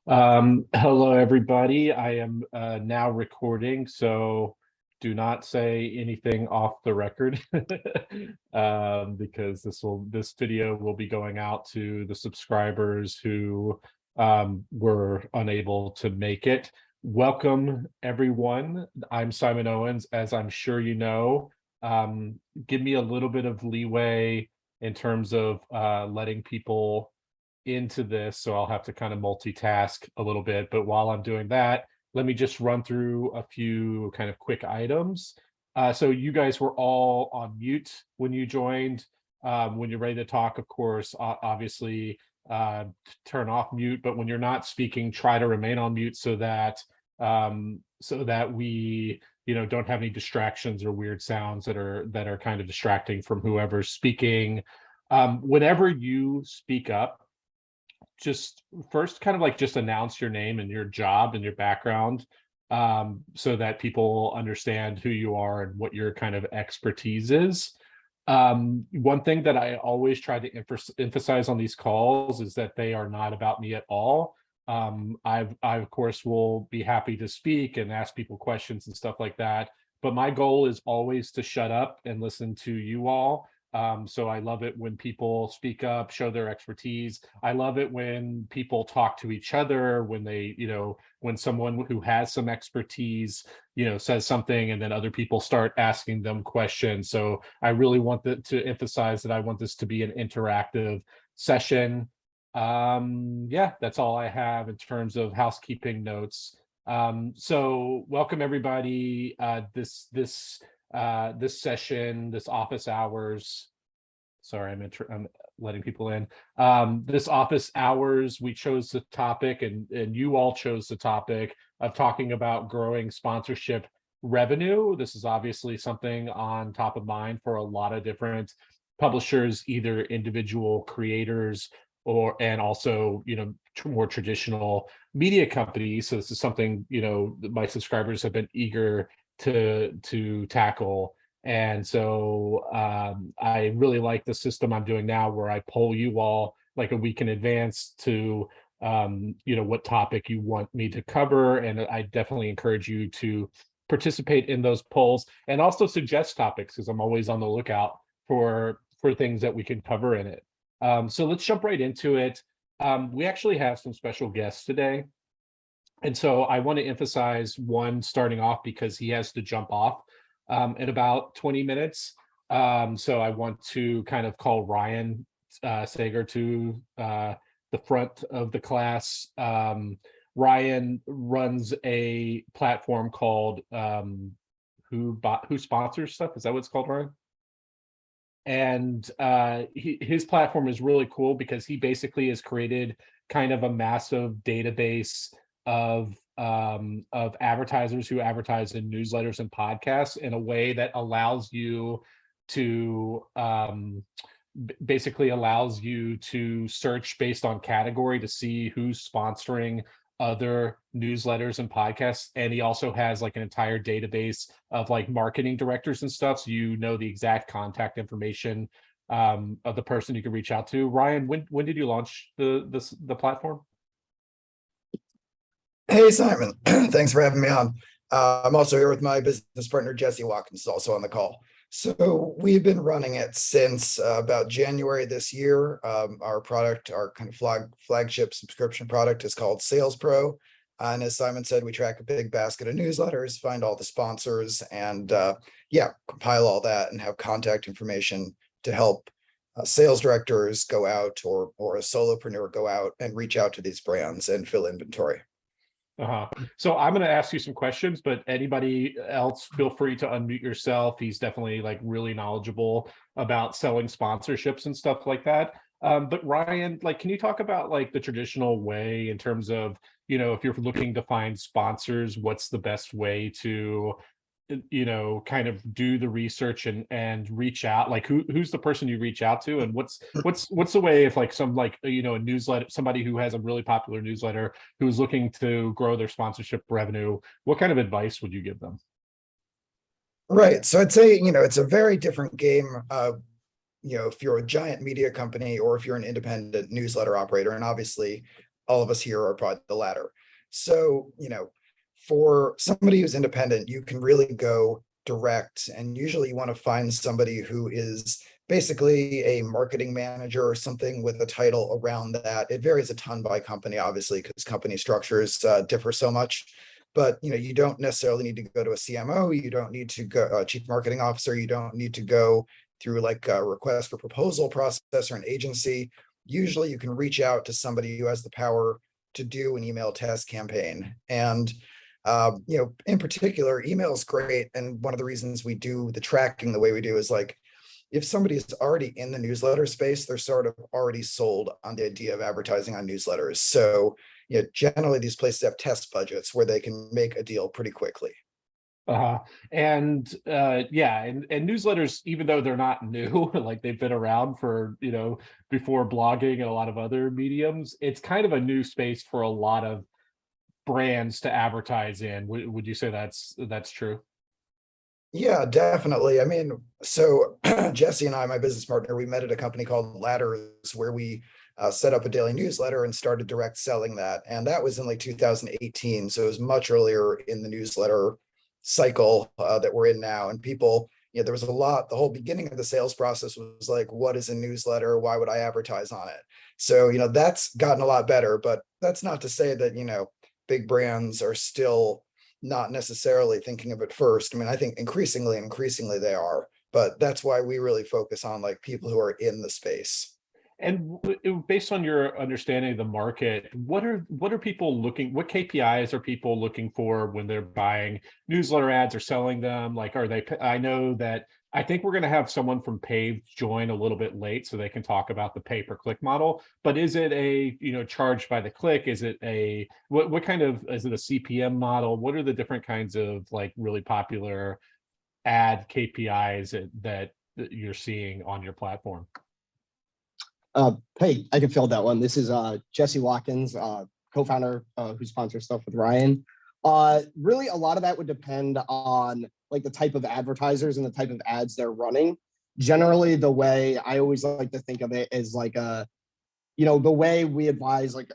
Hello, everybody. I am now recording, so do not say anything off the record because this video will be going out to the subscribers who were unable to make it. Welcome, everyone. I'm Simon Owens, as I'm sure you know. Give me a little bit of leeway in terms of letting people into this, so I'll have to kind of multitask a little bit. But while I'm doing that, let me just run through a few kind of quick items. So you guys were all on mute when you joined. When you're ready to talk, of course, obviously turn off mute. But when you're not speaking, try to remain on mute so that we don't have any distractions or weird sounds that are kind of distracting from whoever's speaking. Whenever you speak up, just first kind of like just announce your name and your job and your background, so that people understand who you are and what your kind of expertise is. One thing that I always try to emphasize on these calls is that they are not about me at all. I of course will be happy to speak and ask people questions and stuff like that, but my goal is always to shut up and listen to you all. So I love it when people speak up, show their expertise. I love it when people talk to each other, when when someone who has some expertise, says something and then other people start asking them questions. So I really want to emphasize that I want this to be an interactive session. Yeah, that's all I have in terms of housekeeping notes. So welcome everybody. This session, this office hours. Sorry, I'm letting people in. This office hours, we chose the topic, and you all chose the topic of talking about growing sponsorship revenue. This is obviously something on top of mind for a lot of different publishers, either individual creators and also more traditional media companies. So this is something my subscribers have been eager to tackle. And so I really like the system I'm doing now, where I poll you all like a week in advance to what topic you want me to cover. And I definitely encourage you to participate in those polls and also suggest topics, because I'm always on the lookout for things that we can cover in it. So let's jump right into it. We actually have some special guests today. And so I want to emphasize one starting off, because he has to jump off in about 20 minutes. So I want to kind of call Ryan Sager to the front of the class. Ryan runs a platform called Who Sponsors Stuff. Is that what it's called, Ryan? And his platform is really cool because he basically has created kind of a massive database of advertisers who advertise in newsletters and podcasts in a way that allows you to basically allows you to search based on category to see who's sponsoring other newsletters and podcasts. And he also has like an entire database of like marketing directors and stuff, so the exact contact information of the person you can reach out to. Ryan, when did you launch the platform? Hey, Simon. Thanks for having me on. I'm also here with my business partner, Jesse Watkins, also on the call. So we've been running it since about January this year. Our product, our kind of flagship subscription product, is called Sales Pro. And as Simon said, we track a big basket of newsletters, find all the sponsors, and compile all that and have contact information to help sales directors go out, or a solopreneur go out and reach out to these brands and fill inventory. So I'm going to ask you some questions, but anybody else, feel free to unmute yourself. He's definitely like really knowledgeable about selling sponsorships and stuff like that. But Ryan, like, can you talk about like the traditional way in terms of, if you're looking to find sponsors, what's the best way to kind of do the research and reach out? Like who's the person you reach out to, and what's the way, if like some like a newsletter, somebody who has a really popular newsletter who's looking to grow their sponsorship revenue, what kind of advice would you give them? Right. So I'd say, it's a very different game. If you're a giant media company or if you're an independent newsletter operator, and obviously all of us here are probably the latter. So, for somebody who's independent, you can really go direct, and usually you want to find somebody who is basically a marketing manager or something with a title around that. It varies a ton by company, obviously, because company structures differ so much. But you don't necessarily need to go to a CMO. You don't need to go a chief marketing officer. You don't need to go through like a request for proposal process or an agency. Usually, you can reach out to somebody who has the power to do an email test campaign. And in particular, email is great. And one of the reasons we do the tracking the way we do is like, if somebody is already in the newsletter space, they're sort of already sold on the idea of advertising on newsletters. So, generally these places have test budgets where they can make a deal pretty quickly. Uh-huh. And yeah, and newsletters, even though they're not new, like they've been around for, before blogging and a lot of other mediums, it's kind of a new space for a lot of brands to advertise in. Would you say that's true? Yeah, definitely. I mean, so Jesse and I, my business partner, we met at a company called Ladders where we set up a daily newsletter and started direct selling that. And that was in like 2018. So it was much earlier in the newsletter cycle that we're in now. And people, there was a lot, the whole beginning of the sales process was like, what is a newsletter? Why would I advertise on it? So, that's gotten a lot better, but that's not to say that, big brands are still not necessarily thinking of it first. I mean, I think increasingly they are, but that's why we really focus on like people who are in the space. And based on your understanding of the market, what are people looking? What KPIs are people looking for when they're buying newsletter ads or selling them? Like, are they? I know that I think we're going to have someone from Pave join a little bit late, so they can talk about the pay per click model. But is it a charged by the click? Is it a what kind of is it a CPM model? What are the different kinds of like really popular ad KPIs that you're seeing on your platform? Hey, I can fill that one. This is Jesse Watkins, co-founder who sponsors stuff with Ryan. Really, a lot of that would depend on like the type of advertisers and the type of ads they're running. Generally, the way I always like to think of it is like the way we advise like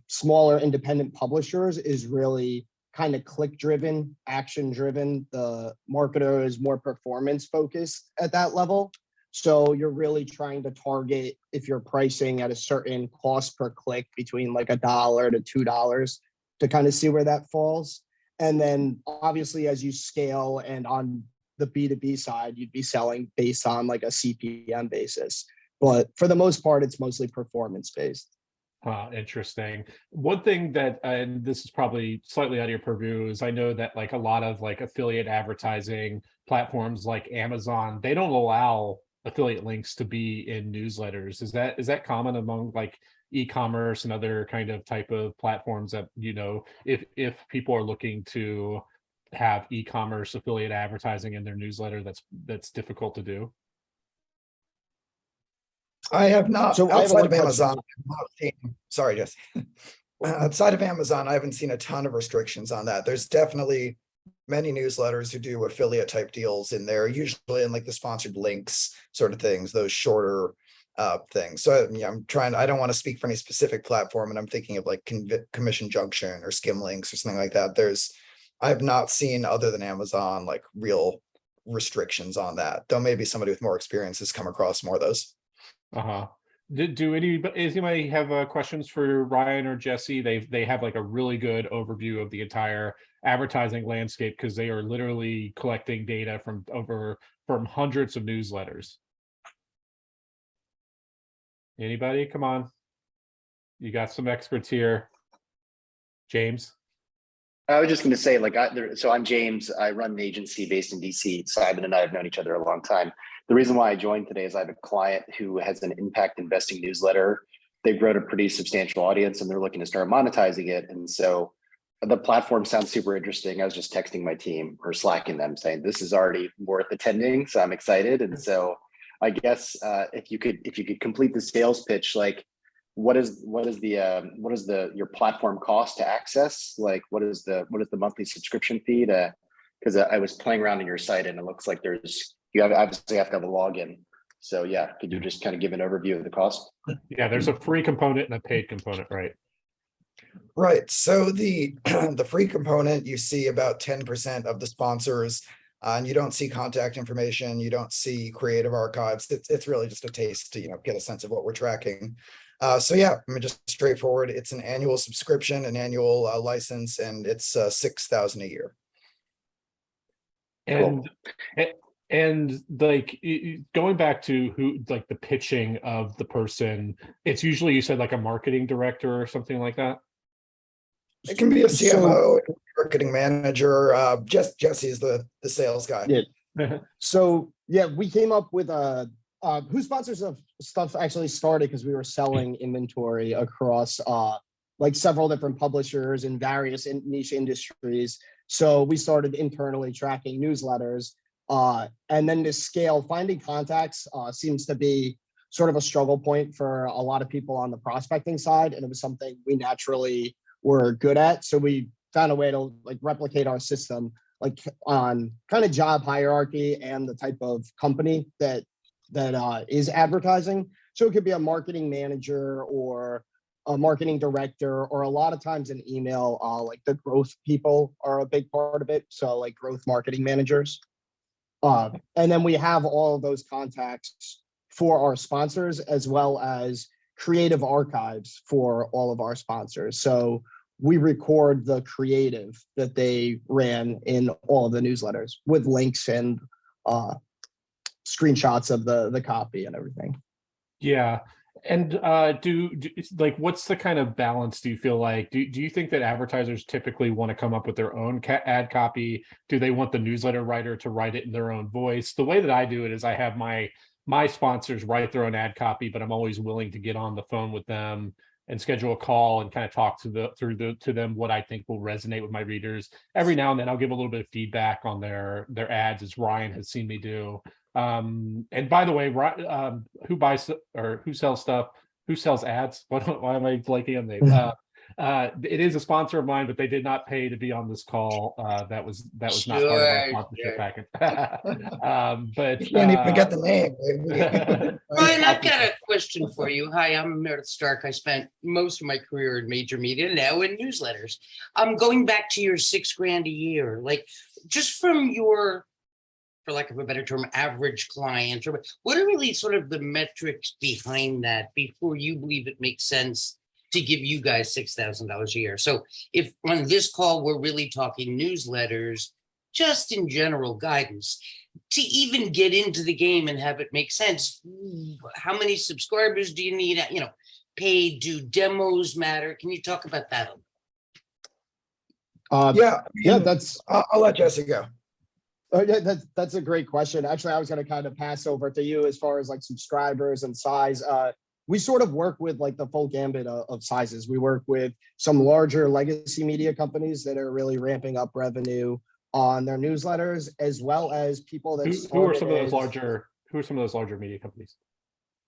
smaller independent publishers is really kind of click driven, action driven. The marketer is more performance focused at that level. So you're really trying to target if you're pricing at a certain cost per click between like $1 to $2 to kind of see where that falls. And then obviously as you scale and on the B2B side, you'd be selling based on like a CPM basis. But for the most part, it's mostly performance based. Interesting. One thing that, and this is probably slightly out of your purview, is I know that like a lot of like affiliate advertising platforms like Amazon, they don't allow affiliate links to be in newsletters. Is that common among like e-commerce and other kind of type of platforms that, if people are looking to have e-commerce affiliate advertising in their newsletter, that's difficult to do? I have not, So outside of Amazon, sorry, Jesse. Outside of Amazon, I haven't seen a ton of restrictions on that. There's definitely many newsletters who do affiliate type deals in there, usually in like the sponsored links sort of things, those shorter things. So I don't want to speak for any specific platform, and I'm thinking of like Commission Junction or Skimlinks or something like that. I have not seen, other than Amazon, like real restrictions on that, though maybe somebody with more experience has come across more of those. Uh-huh. Do anybody have questions for Ryan or Jesse? They have like a really good overview of the entire advertising landscape because they are literally collecting data from hundreds of newsletters. Anybody? Come on. You got some experts here. James? I was just going to say, so I'm James. I run an agency based in DC. Simon and I have known each other a long time. The reason why I joined today is I have a client who has an impact investing newsletter. They've grown a pretty substantial audience and they're looking to start monetizing it. And so the platform sounds super interesting. I was just texting my team or slacking them saying this is already worth attending. So I'm excited. And so I guess if you could complete the sales pitch, like what is your platform cost to access? Like what is the monthly subscription fee to, because I was playing around on your site and it looks like you obviously have to have a login. So yeah, could you just kind of give an overview of the cost? Yeah, there's a free component and a paid component, right? Right. So the the free component, you see about 10% of the sponsors, and you don't see contact information, you don't see creative archives. It's really just a taste to, get a sense of what we're tracking. So yeah, I mean, just straightforward. It's an annual subscription, an annual license, and it's 6,000 a year. And and like going back to who, like the pitching of the person, it's usually, you said, like a marketing director or something like that. It can be a So- CMO, marketing manager. Jesse is the sales guy. Yeah. So yeah, we came up with who sponsors of stuff actually started because we were selling inventory across like several different publishers in various niche industries. So we started internally tracking newsletters, and then to scale, finding contacts seems to be sort of a struggle point for a lot of people on the prospecting side, and it was something we naturally were good at. So we found a way to like replicate our system like on kind of job hierarchy and the type of company that is advertising. So it could be a marketing manager or a marketing director, or a lot of times in email, like the growth people are a big part of it. So like growth marketing managers. And then we have all of those contacts for our sponsors, as well as creative archives for all of our sponsors. So we record the creative that they ran in all of the newsletters with links and screenshots of the copy and everything. Yeah. And do like, what's the kind of balance, do you feel like? Do you think that advertisers typically want to come up with their own ad copy? Do they want the newsletter writer to write it in their own voice? The way that I do it is I have my sponsors write their own ad copy, but I'm always willing to get on the phone with them and schedule a call and kind of talk to them what I think will resonate with my readers. Every now and then I'll give a little bit of feedback on their ads, as Ryan has seen me do. And by the way, who buys or who sells stuff, who sells ads? Why am I blanking on the name? It is a sponsor of mine, but they did not pay to be on this call. That was not part of our sponsorship package. But You can't even get the name. Ryan, I've got a question for you. Hi, I'm Meredith Stark. I spent most of my career in major media, now in newsletters. I'm going back to your $6,000 a year, like just from your, for lack of a better term, average client, or what are really sort of the metrics behind that before you believe it makes sense to give you guys $6,000 a year? So if on this call, we're really talking newsletters, just in general guidance, to even get into the game and have it make sense, how many subscribers do you need? Paid, do demos matter? Can you talk about that? Yeah, That's I'll let Jesse go. yeah, that's a great question. Actually, I was going to kind of pass over to you as far as like subscribers and size. We sort of work with like the full gambit of sizes. We work with some larger legacy media companies that are really ramping up revenue on their newsletters, as well as people that who are some of those larger media companies?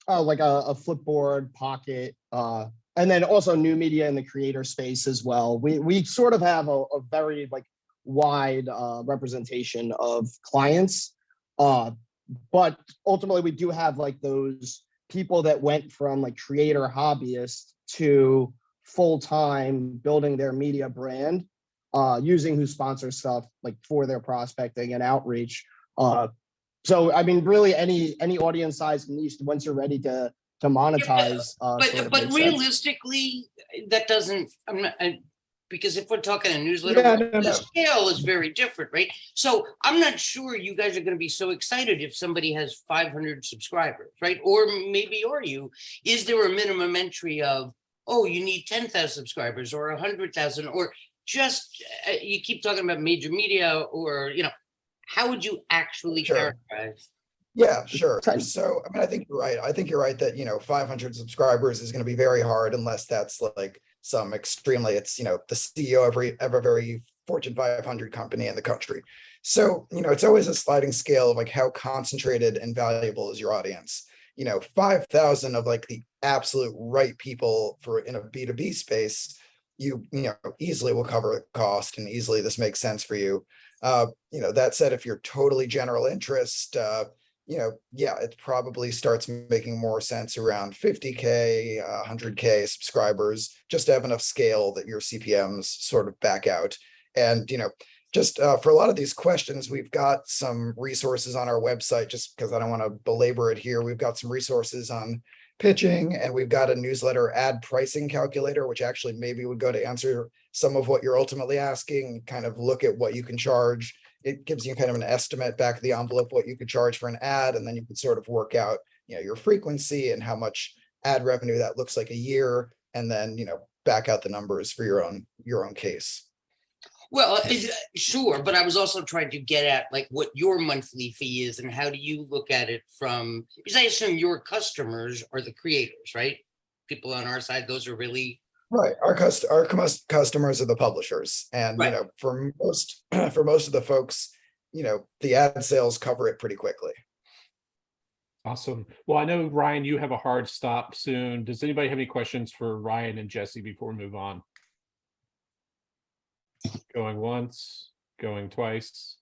Like a Flipboard, Pocket, and then also new media in the creator space as well. We sort of have a very like wide representation of clients, but ultimately we do have like those people that went from like creator hobbyist to full-time building their media brand, using Who Sponsors stuff like for their prospecting and outreach. So I mean, really any audience size niche, once you're ready to monetize. But realistically, that doesn't. I'm not. Because if we're talking a newsletter, the scale is very different, right? So I'm not sure you guys are going to be so excited if somebody has 500 subscribers, right? Or maybe are you? Is there a minimum entry of, oh, you need 10,000 subscribers or 100,000, or just you keep talking about major media, or how would you actually characterize? Yeah, sure. So I mean, I think you're right. I think you're right that 500 subscribers is going to be very hard unless that's like some extremely, it's the CEO of a very Fortune 500 company in the country. So it's always a sliding scale of like how concentrated and valuable is your audience. 5,000 of like the absolute right people for in a B2B space, you easily will cover the cost, and easily this makes sense for you. That said, if you're totally general interest, yeah, it probably starts making more sense around 50K, 100K subscribers, just to have enough scale that your CPMs sort of back out. And, just for a lot of these questions, we've got some resources on our website, just because I don't want to belabor it here. We've got some resources on pitching, and we've got a newsletter ad pricing calculator, which actually maybe would go to answer some of what you're ultimately asking, kind of look at what you can charge. It gives you kind of an estimate back of the envelope, what you could charge for an ad, and then you could sort of work out, your frequency and how much ad revenue that looks like a year, and then, back out the numbers for your own case. Well, sure, but I was also trying to get at like what your monthly fee is and how do you look at it from, because I assume your customers are the creators, right? People on our side, those are really. Right. Our customers are the publishers. And, Right. For most of the folks, the ad sales cover it pretty quickly. Awesome. Well, I know, Ryan, you have a hard stop soon. Does anybody have any questions for Ryan and Jesse before we move on? Going once, going twice.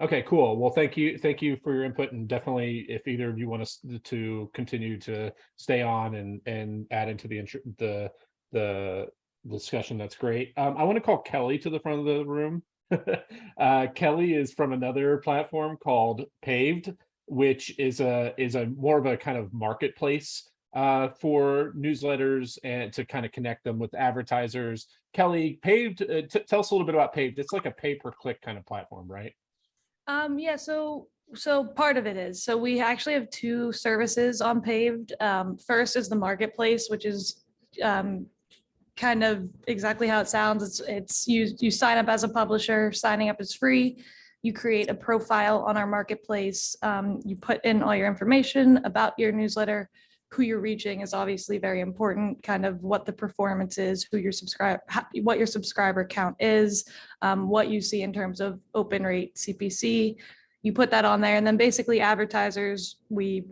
Okay, cool. Well, thank you for your input, and definitely if either of you want us to continue to stay on and add into the discussion, that's great. I want to call Kelly to the front of the room. Kelly is from another platform called Paved, which is a more of a kind of marketplace for newsletters and to kind of connect them with advertisers. Kelly, Paved, tell us a little bit about Paved. It's like a pay-per-click kind of platform, right? Yeah, so part of it is, so we actually have two services on Paved. First is the marketplace, which is kind of exactly how it sounds. It's you sign up as a publisher. Signing up is free. You create a profile on our marketplace. You put in all your information about your newsletter. Who you're reaching is obviously very important, kind of what the performance is, what your subscriber count is, what you see in terms of open rate CPC. You put that on there, and then basically advertisers, we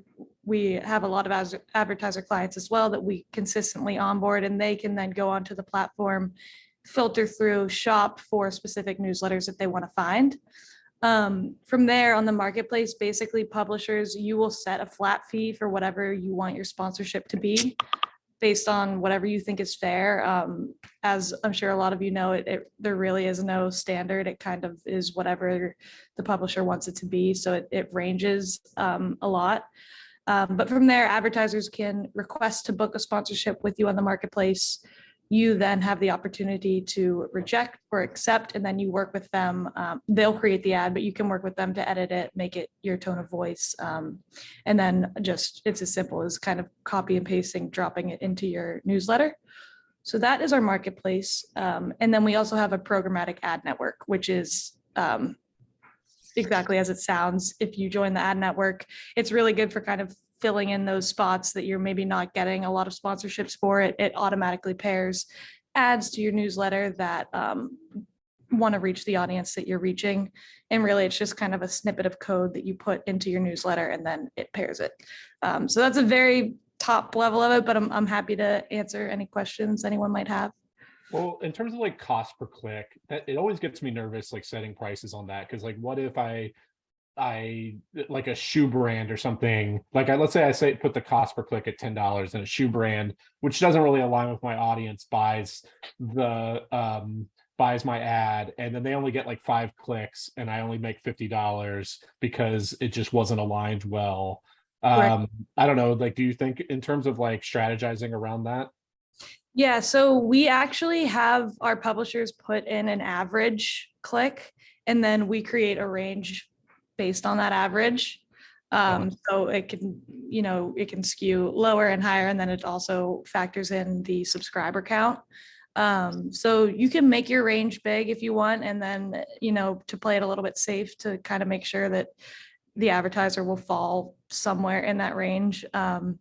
have a lot of advertiser clients as well that we consistently onboard, and they can then go onto the platform, filter through, shop for specific newsletters that they want to find. From there on the marketplace, basically publishers, you will set a flat fee for whatever you want your sponsorship to be based on whatever you think is fair. As I'm sure a lot of you know, there really is no standard. It kind of is whatever the publisher wants it to be. So it ranges a lot. But from there, advertisers can request to book a sponsorship with you on the marketplace. You then have the opportunity to reject or accept, and then you work with them. They'll create the ad, but you can work with them to edit it, make it your tone of voice. And then just, it's as simple as kind of copy and pasting, dropping it into your newsletter. So that is our marketplace. And then we also have a programmatic ad network, which is exactly as it sounds. If you join the ad network, it's really good for kind of filling in those spots that you're maybe not getting a lot of sponsorships for. It automatically pairs ads to your newsletter that want to reach the audience that you're reaching. And really, it's just kind of a snippet of code that you put into your newsletter, and then it pairs it. So that's a very top level of it, but I'm happy to answer any questions anyone might have. Well, in terms of like cost per click, it always gets me nervous, like setting prices on that. Cause like, what if I like a shoe brand or something, like let's say put the cost per click at $10, and a shoe brand, which doesn't really align with my audience, buys my ad, and then they only get like 5 clicks and I only make $50 because it just wasn't aligned well. Right. I don't know, like, do you think in terms of like strategizing around that? Yeah, so we actually have our publishers put in an average click, and then we create a range based on that average. So it can skew lower and higher, and then it also factors in the subscriber count. So you can make your range big if you want, and then, to play it a little bit safe, to kind of make sure that the advertiser will fall somewhere in that range. And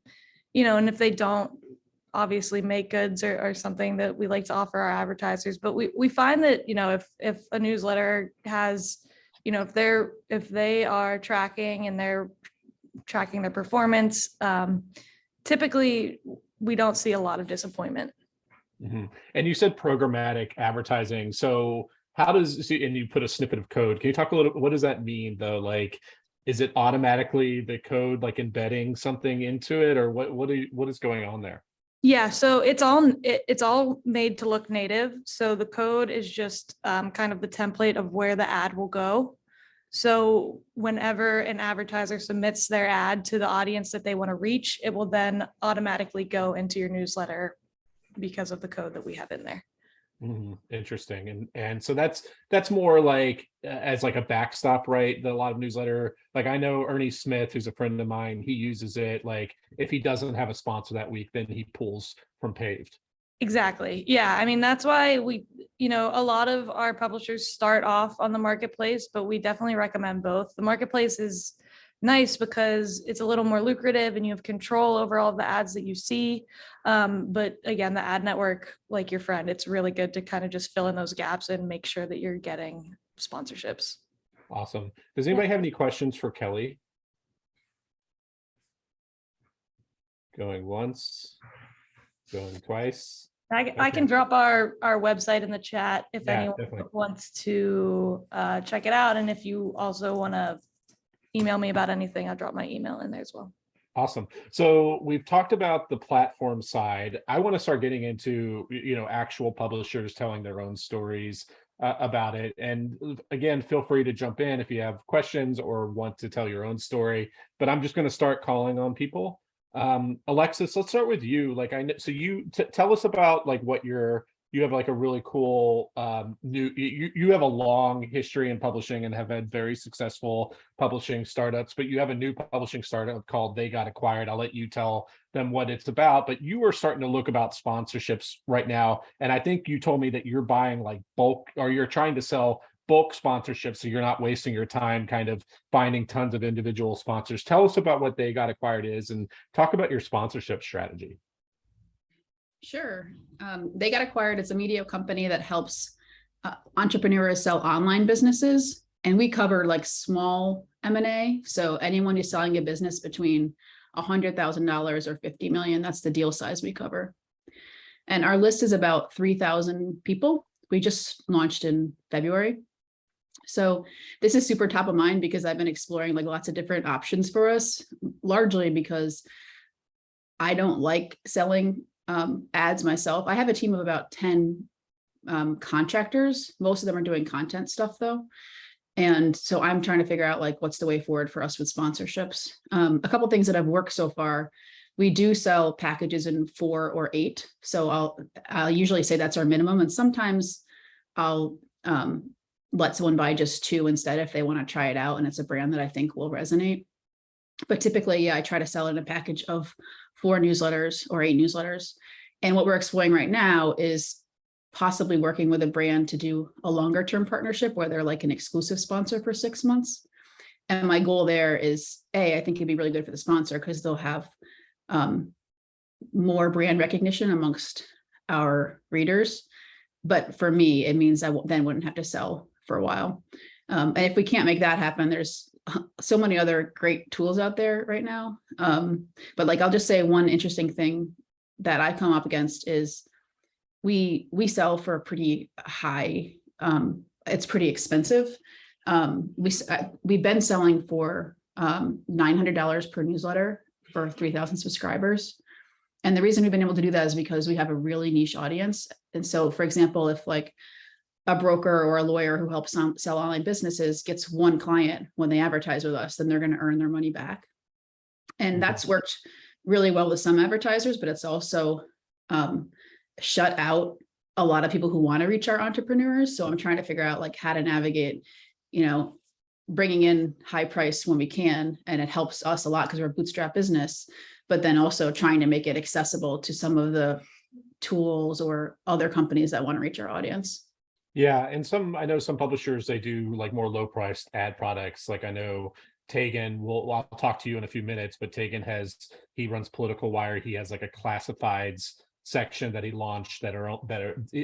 if they don't obviously make goods or something that we like to offer our advertisers, but we find that, if a newsletter has, if they are tracking and they're tracking their performance, typically we don't see a lot of disappointment. Mm-hmm. And you said programmatic advertising. So how does, and you put a snippet of code. Can you talk a little, what does that mean though? Like, is it automatically the code like embedding something into it, or what is going on there? Yeah, so it's all made to look native. So the code is just kind of the template of where the ad will go. So whenever an advertiser submits their ad to the audience that they want to reach, it will then automatically go into your newsletter because of the code that we have in there. Interesting. And so that's more like as like a backstop, right? A lot of newsletter, like I know Ernie Smith, who's a friend of mine, he uses it. Like if he doesn't have a sponsor that week, then he pulls from Paved. Exactly. Yeah. I mean, that's why a lot of our publishers start off on the marketplace, but we definitely recommend both. The marketplace is nice because it's a little more lucrative and you have control over all of the ads that you see. But again, the ad network, like your friend, it's really good to kind of just fill in those gaps and make sure that you're getting sponsorships. Awesome. Does anybody have any questions for Kelly? Going once, going twice. I can drop our website in the chat if Yeah, anyone definitely. wants to check it out. And if you also want to email me about anything, I'll drop my email in there as well. Awesome. So we've talked about the platform side. I want to start getting into, actual publishers telling their own stories about it. And again, feel free to jump in if you have questions or want to tell your own story, but I'm just going to start calling on people. Alexis, let's start with you. Like so you tell us about like what you have like a really cool you have a long history in publishing and have had very successful publishing startups, but you have a new publishing startup called They Got Acquired. I'll let you tell them what it's about, but you are starting to look about sponsorships right now. And I think you told me that you're buying like bulk, or you're trying to sell bulk sponsorships, so you're not wasting your time kind of finding tons of individual sponsors. Tell us about what They Got Acquired is and talk about your sponsorship strategy. Sure. They Got Acquired. It's a media company that helps entrepreneurs sell online businesses. And we cover like small M&A. So anyone who's selling a business between $100,000 or 50 million, that's the deal size we cover. And our list is about 3,000 people. We just launched in February. So this is super top of mind because I've been exploring like lots of different options for us, largely because I don't like selling ads myself. I have a team of about 10 contractors. Most of them are doing content stuff though. And so I'm trying to figure out like, what's the way forward for us with sponsorships. A couple of things that have worked so far. We do sell packages in 4 or 8. So I'll usually say that's our minimum. And sometimes I'll let someone buy just 2 instead if they want to try it out and it's a brand that I think will resonate. But typically, yeah, I try to sell it in a package of 4 newsletters or 8 newsletters. And what we're exploring right now is possibly working with a brand to do a longer term partnership where they're like an exclusive sponsor for 6 months. And my goal there is, I think it'd be really good for the sponsor because they'll have more brand recognition amongst our readers. But for me, it means I then wouldn't have to sell for a while. And if we can't make that happen, there's so many other great tools out there right now. But like, I'll just say one interesting thing that I've come up against is we sell for a pretty high, it's pretty expensive. We've been selling for $900 per newsletter for 3,000 subscribers. And the reason we've been able to do that is because we have a really niche audience. And so, for example, if like a broker or a lawyer who helps sell online businesses gets 1 client when they advertise with us, then they're going to earn their money back. And that's worked really well with some advertisers, but it's also shut out a lot of people who want to reach our entrepreneurs. So I'm trying to figure out like how to navigate, bringing in high price when we can. And it helps us a lot because we're a bootstrap business, but then also trying to make it accessible to some of the tools or other companies that want to reach our audience. Yeah, and I know some publishers, they do like more low priced ad products. Like I know Tagan, I'll talk to you in a few minutes, but Tagan he runs Political Wire. He has like a classifieds section that he launched that are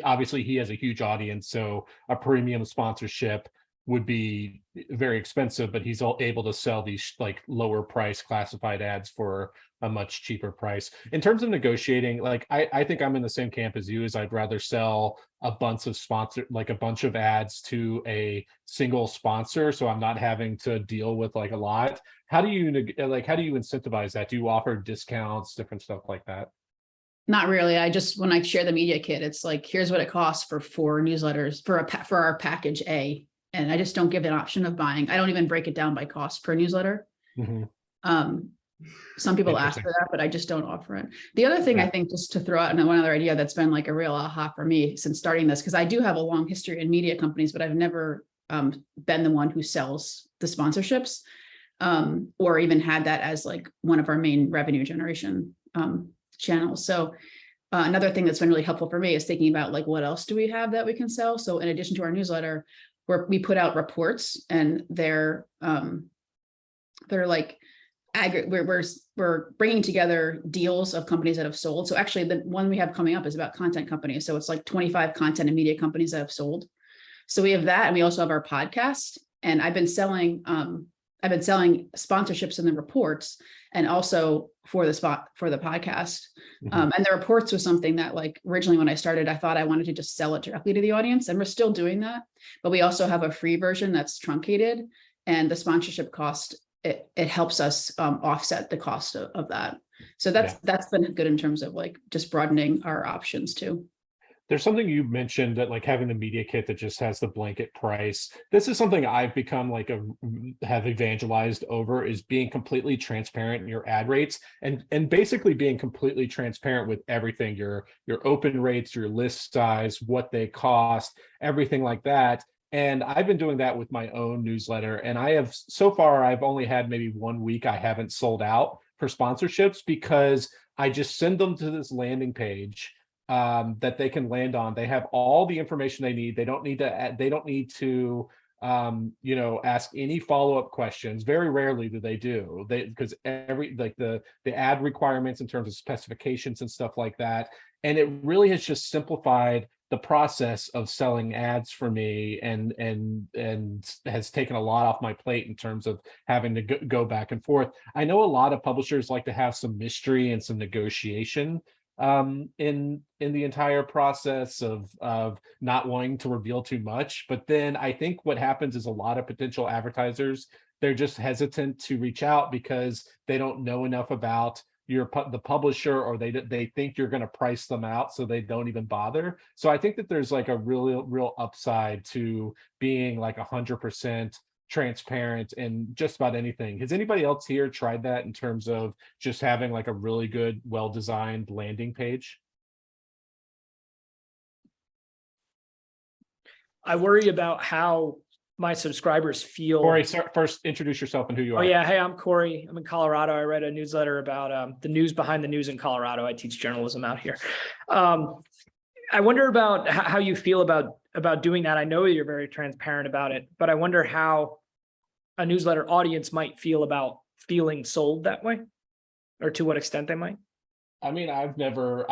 obviously he has a huge audience. So a premium sponsorship would be very expensive, but he's able to sell these like lower price classified ads for a much cheaper price. In terms of negotiating, like I think I'm in the same camp as you, is I'd rather sell a bunch of like a bunch of ads to a single sponsor, so I'm not having to deal with like a lot. How do you how do you incentivize that? Do you offer discounts, different stuff like that? Not really. When I share the media kit, it's like, here's what it costs for 4 newsletters for our package A. And I just don't give an option of buying. I don't even break it down by cost per newsletter. Some people ask for that, but I just don't offer it. The other thing I think, just to throw out one other idea that's been like a real aha for me since starting this, because I do have a long history in media companies, but I've never been the one who sells the sponsorships, or even had that as like one of our main revenue generation channels. So another thing that's been really helpful for me is thinking about like, what else do we have that we can sell? So in addition to our newsletter, where we put out reports, and they're like we're bringing together deals of companies that have sold. So actually the one we have coming up is about content companies. So it's like 25 content and media companies that have sold. So we have that, and we also have our podcast. And I've been selling sponsorships in the reports, and also for the podcast. And the reports was something that, like, originally when I started, I thought I wanted to just sell it directly to the audience, and we're still doing that. But we also have a free version that's truncated, and the sponsorship cost, it helps us offset the cost of that. So that's been good in terms of like just broadening our options too. There's something you mentioned, that like having the media kit that just has the blanket price. This is something I've become like have evangelized over, is being completely transparent in your ad rates, and basically being completely transparent with everything, your open rates, your list size, what they cost, everything like that. And I've been doing that with my own newsletter, and I've only had maybe 1 week I haven't sold out for sponsorships, because I just send them to this landing page that they can land on. They have all the information they need. They don't need to ask any follow-up questions. Very rarely do they do, because the ad requirements in terms of specifications and stuff like that. And it really has just simplified the process of selling ads for me, and has taken a lot off my plate in terms of having to go back and forth. I know a lot of publishers like to have some mystery and some negotiation in the entire process of not wanting to reveal too much. But then I think what happens is a lot of potential advertisers, they're just hesitant to reach out because they don't know enough about the publisher, or they think you're going to price them out, so they don't even bother. So I think that there's like a real upside to being like 100% transparent in just about anything. Has anybody else here tried that in terms of just having like a really good, well-designed landing page? I worry about how my subscribers feel. Corey, first introduce yourself and who you are. Oh yeah, hey, I'm Corey. I'm in Colorado. I read a newsletter about the news behind the news in Colorado. I teach journalism out here. I wonder about how you feel about doing that. I know you're very transparent about it, but I wonder how a newsletter audience might feel about feeling sold that way, or to what extent they might. I mean, I've never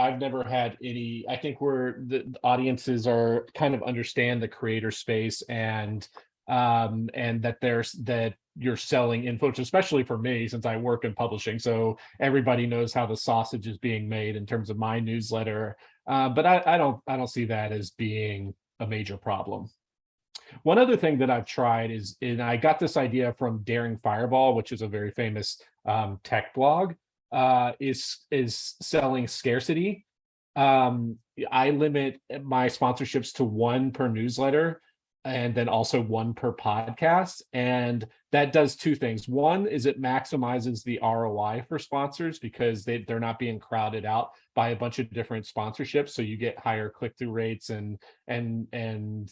had any. I think the audiences are kind of understand the creator space, and that you're selling info, especially for me, since I work in publishing. So everybody knows how the sausage is being made in terms of my newsletter. But I don't see that as being a major problem. One other thing that I've tried is, and I got this idea from Daring Fireball, which is a very famous tech blog, is selling scarcity. I limit my sponsorships to 1 per newsletter, and then also 1 per podcast. And that does 2 things. One is it maximizes the ROI for sponsors, because they're not being crowded out by a bunch of different sponsorships. So you get higher click-through rates and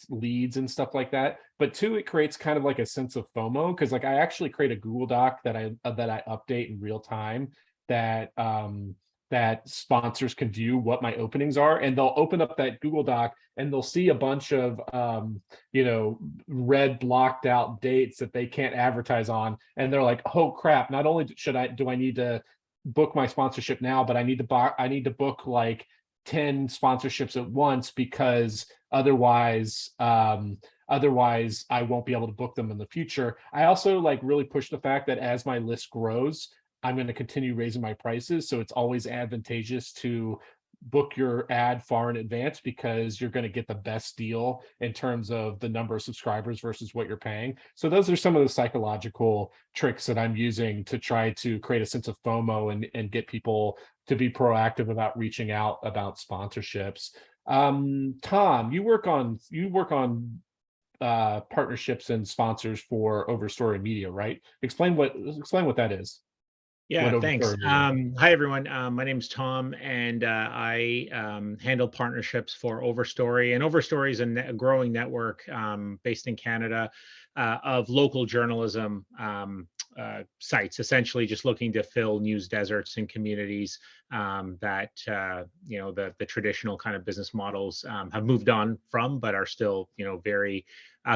leads and stuff like that. But 2, it creates kind of like a sense of FOMO, because like I actually create a Google Doc that I update in real time, that sponsors can view what my openings are, and they'll open up that Google Doc and they'll see a bunch of red blocked out dates that they can't advertise on, and they're like, oh crap, not only do I need to book my sponsorship now, but I need to book like 10 sponsorships at once, because Otherwise, otherwise I won't be able to book them in the future. I also like really push the fact that as my list grows, I'm going to continue raising my prices. So it's always advantageous to book your ad far in advance because you're going to get the best deal in terms of the number of subscribers versus what you're paying. So those are some of the psychological tricks that I'm using to try to create a sense of FOMO and get people to be proactive about reaching out about sponsorships. Tom, you work on partnerships and sponsors for Overstory Media, right? Explain what that is. Yeah, What thanks. Overstory Media. Hi, everyone. My name's Tom, and I handle partnerships for Overstory. And Overstory is a growing network based in Canada of local journalism sites, essentially just looking to fill news deserts in communities that the traditional kind of business models have moved on from, but are still very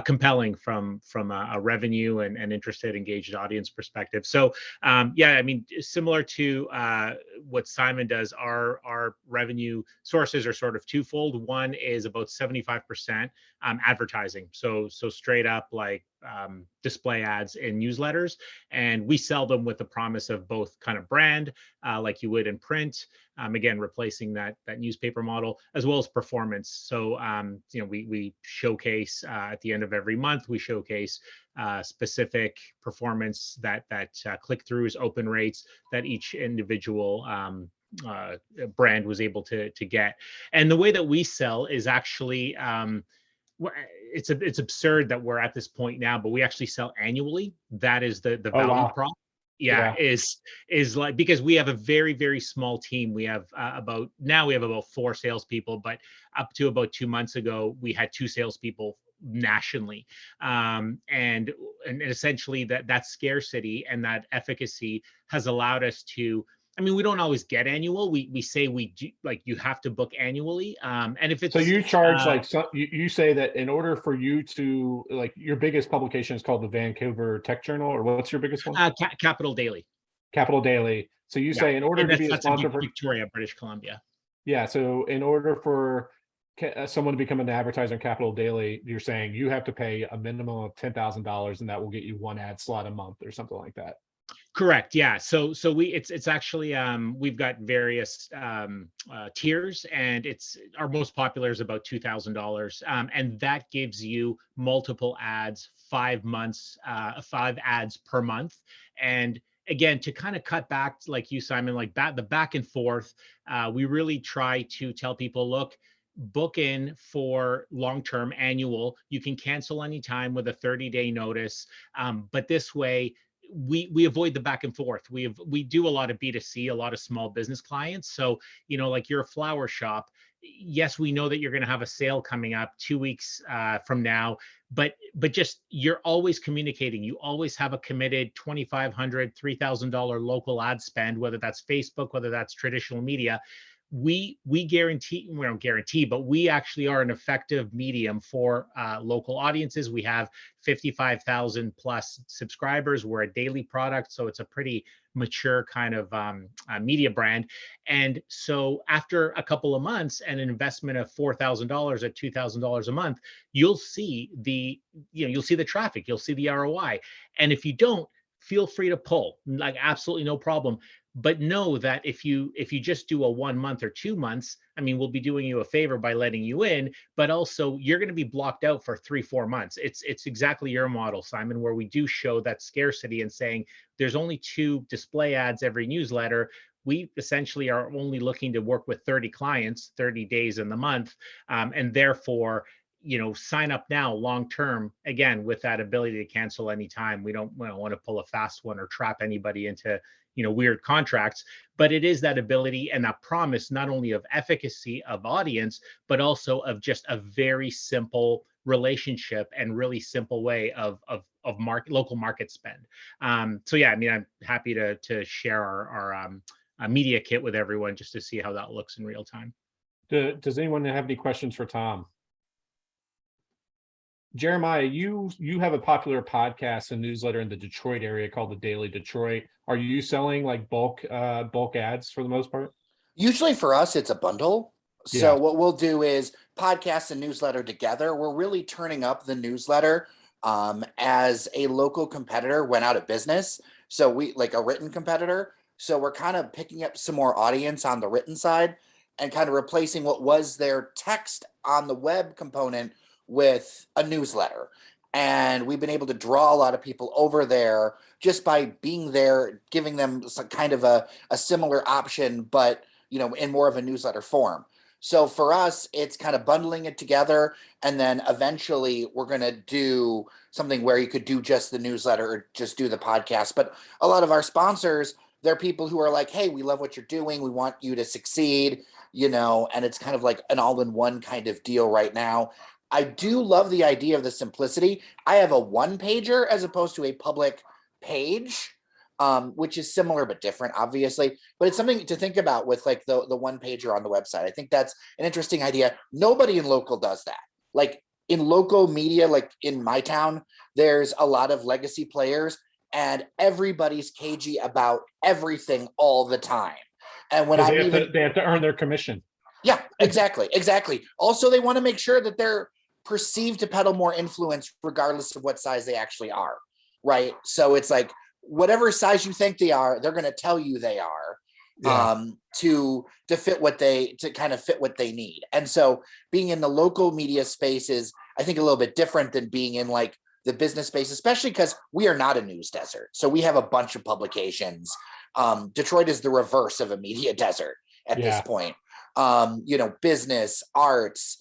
compelling from a revenue and interested, engaged audience perspective. So yeah, I mean, similar to what Simon does, our revenue sources are sort of twofold. One is about 75% advertising, so straight up like display ads in newsletters, and we sell them with the promise of both kind of brand, like you would in print, again replacing that newspaper model, as well as performance. So we showcase at the end of every month, we showcase specific performance that click-throughs, open rates that each individual brand was able to get. And the way that we sell is actually it's absurd that we're at this point now, but we actually sell annually. That is the value wow. prop. Yeah, is like, because we have a very, very small team. We have about 4 salespeople, but up to about 2 months ago, we had 2 salespeople nationally. And essentially that scarcity and that efficacy has allowed us to, I mean, we don't always get annual. We say we do, like, you have to book annually. And if it's, so you charge you say that in order for you to, like, your biggest publication is called the Vancouver Tech Journal, or what's your biggest one? Capital Daily. Capital Daily. So you say in order to be a sponsor for Victoria, British Columbia. Yeah. So in order for someone to become an advertiser on Capital Daily, you're saying you have to pay a minimum of $10,000, and that will get you 1 ad slot a month or something like that. Correct. Yeah. So it's actually we've got various tiers, and our most popular is about $2,000, and that gives you multiple ads, 5 months, 5 ads per month. And again, to kind of cut back, like you, Simon, like the back and forth, we really try to tell people, look, book in for long-term annual. You can cancel anytime with a 30-day notice, but this way, we avoid the back and forth. We do a lot of B2C, a lot of small business clients. So, like, you're a flower shop. Yes, we know that you're going to have a sale coming up 2 weeks from now, but just, you're always communicating. You always have a committed $2,500, $3,000 local ad spend, whether that's Facebook, whether that's traditional media. We guarantee, we don't guarantee, but we actually are an effective medium for local audiences. We have 55,000 plus subscribers. We're a daily product, so it's a pretty mature kind of media brand. And so after a couple of months and an investment of $4,000 at $2,000 a month, you'll see you'll see the traffic, you'll see the ROI. And if you don't, feel free to pull, like, absolutely no problem. But know that if you just do a 1 month or 2 months, I mean, we'll be doing you a favor by letting you in, but also you're going to be blocked out for 3-4 months. It's exactly your model, Simon, where we do show that scarcity and saying there's only 2 display ads every newsletter. We essentially are only looking to work with 30 clients, 30 days in the month, and therefore, sign up now long term, again, with that ability to cancel anytime. We don't want to pull a fast one or trap anybody into weird contracts, but it is that ability and that promise, not only of efficacy of audience, but also of just a very simple relationship and really simple way of local market spend. So yeah, I mean, I'm happy to share our media kit with everyone just to see how that looks in real time. Does anyone have any questions for Tom? Jeremiah, you have a popular podcast and newsletter in the Detroit area called the Daily Detroit. Are you selling like bulk ads for the most part? Usually for us, it's a bundle. So Yeah. what we'll do is podcast and newsletter together. We're really turning up the newsletter as a local competitor went out of business. So we like a written competitor. So we're kind of picking up some more audience on the written side and kind of replacing what was their text on the web component with a newsletter. And we've been able to draw a lot of people over there just by being there, giving them some kind of a similar option, but in more of a newsletter form. So for us, it's kind of bundling it together. And then eventually we're going to do something where you could do just the newsletter or just do the podcast. But a lot of our sponsors, they're people who are like, hey, we love what you're doing. We want you to succeed, and it's kind of like an all-in-one kind of deal right now. I do love the idea of the simplicity. I have a one pager as opposed to a public page, which is similar but different, obviously. But it's something to think about with like the one pager on the website. I think that's an interesting idea. Nobody in local does that. Like in local media, like in my town, there's a lot of legacy players and everybody's cagey about everything all the time. And when they have to earn their commission. Yeah, exactly. Also, they want to make sure that they're perceived to peddle more influence regardless of what size they actually are, right? So it's like whatever size you think they are, they're going to tell you they are, to fit what they need. And so being in the local media space is, I think, a little bit different than being in like the business space, especially because we are not a news desert. So we have a bunch of publications. Detroit is the reverse of a media desert at this point. Business, arts.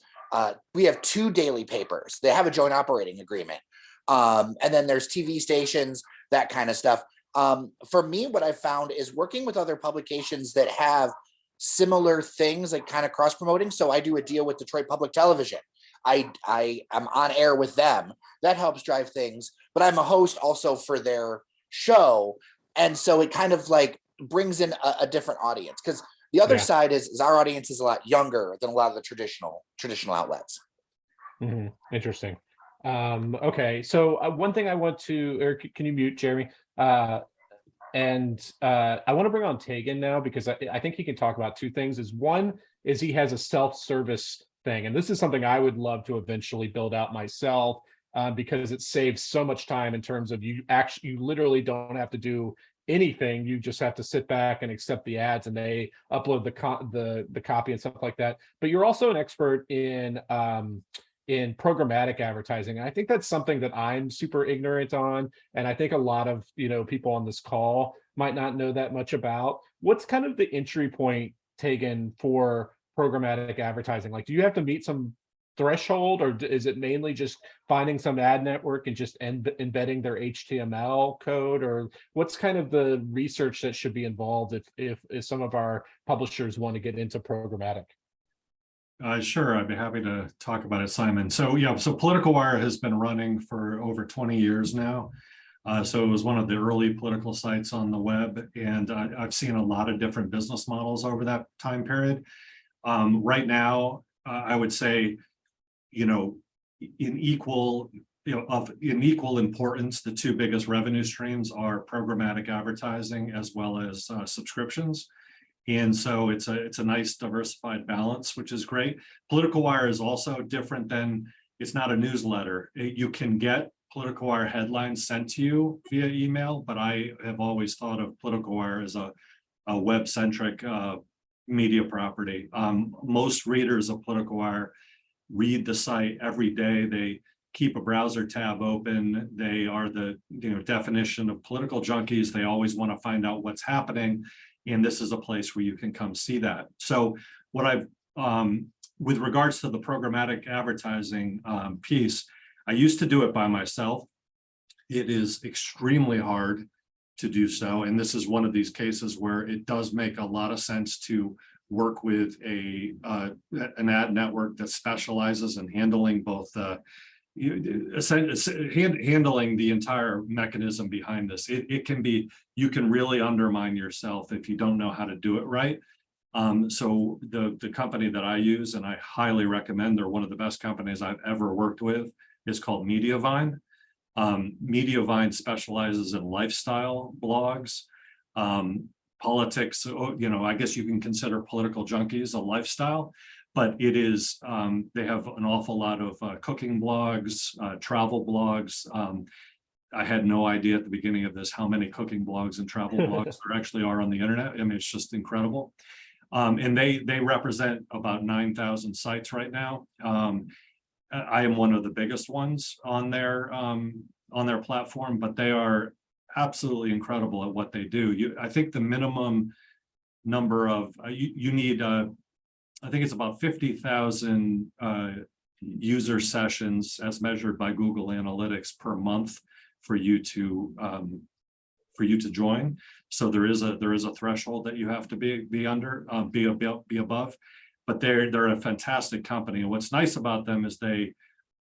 We have 2 daily papers. They have a joint operating agreement. And then there's TV stations, that kind of stuff. For me, what I found is working with other publications that have similar things, like kind of cross promoting. So I do a deal with Detroit Public Television. I am on air with them. That helps drive things, but I'm a host also for their show. And so it kind of like brings in a different audience, because the other side is our audience is a lot younger than a lot of the traditional outlets. Mm-hmm. Interesting. Okay. So one thing I want to, or can you mute Jeremy? I want to bring on Tegan now, because I think he can talk about 2 things. One is he has a self-service thing. And this is something I would love to eventually build out myself, because it saves so much time in terms of you literally don't have to do anything. You just have to sit back and accept the ads, and they upload the copy and stuff like that. But you're also an expert in programmatic advertising. And I think that's something that I'm super ignorant on. And I think a lot of, people on this call might not know that much about. What's kind of the entry point, Tegan, for programmatic advertising? Like, do you have to meet some threshold, or is it mainly just finding some ad network and just embedding their HTML code? Or what's kind of the research that should be involved if some of our publishers want to get into programmatic? Sure, I'd be happy to talk about it, Simon. So Political Wire has been running for over 20 years now. So it was one of the early political sites on the web, and I've seen a lot of different business models over that time period. Right now, I would say, in equal importance, the 2 biggest revenue streams are programmatic advertising as well as subscriptions. And so it's a nice diversified balance, which is great. Political Wire is also different than, it's not a newsletter. You can get Political Wire headlines sent to you via email, but I have always thought of Political Wire as a web-centric media property. Most readers of Political Wire read the site every day. They keep a browser tab open. They are the definition of political junkies. They always want to find out what's happening. And this is a place where you can come see that. So what I've, with regards to the programmatic advertising piece, I used to do it by myself. It is extremely hard to do so. And this is one of these cases where it does make a lot of sense to work with an ad network that specializes in handling both handling the entire mechanism behind this. It can be, you can really undermine yourself if you don't know how to do it right. So the company that I use, and I highly recommend, they're one of the best companies I've ever worked with, is called Mediavine. Mediavine specializes in lifestyle blogs, politics. I guess you can consider political junkies a lifestyle, but it is, they have an awful lot of cooking blogs, travel blogs. I had no idea at the beginning of this how many cooking blogs and travel blogs there actually are on the internet. I mean, it's just incredible. And they represent about 9,000 sites right now. I am one of the biggest ones on their platform, but they are absolutely incredible at what they do. I think the minimum number of you need, I think it's about 50,000 user sessions as measured by Google Analytics per month for you to join. So there is a threshold that you have to be under, be above. But they're a fantastic company, and what's nice about them is they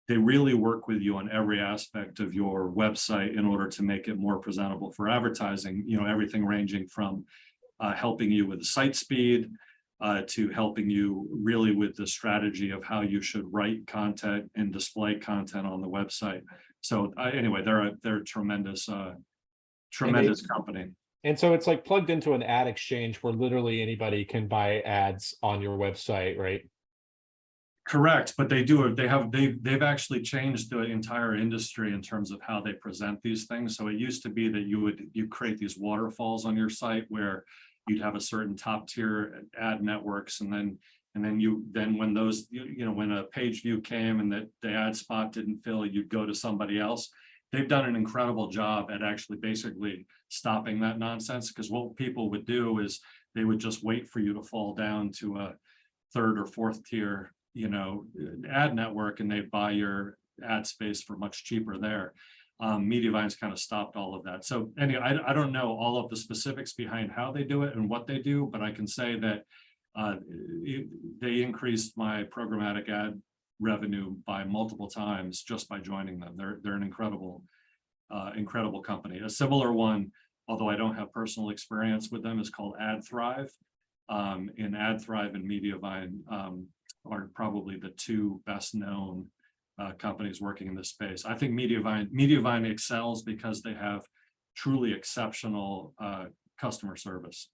really work with you on every aspect of your website in order to make it more presentable for advertising. You know, everything ranging from helping you with the site speed to helping you really with the strategy of how you should write content and display content on the website. So anyway, they're a tremendous company. And so it's like plugged into an ad exchange where literally anybody can buy ads on your website, right? Correct, but they've actually changed the entire industry in terms of how they present these things. So it used to be that you create these waterfalls on your site where you'd have a certain top tier ad networks, and then when those, when a page view came and that the ad spot didn't fill, you'd go to somebody else. They've done an incredible job at actually basically stopping that nonsense, because what people would do is they would just wait for you to fall down to a third or fourth tier, ad network, and they'd buy your ad space for much cheaper there. Mediavine's kind of stopped all of that. So anyway, I don't know all of the specifics behind how they do it and what they do, but I can say that they increased my programmatic ad revenue by multiple times just by joining them. They're an incredible company. A similar one, although I don't have personal experience with them, is called AdThrive. And AdThrive and Mediavine are probably the two best known companies working in this space. I think Mediavine excels because they have truly exceptional customer service.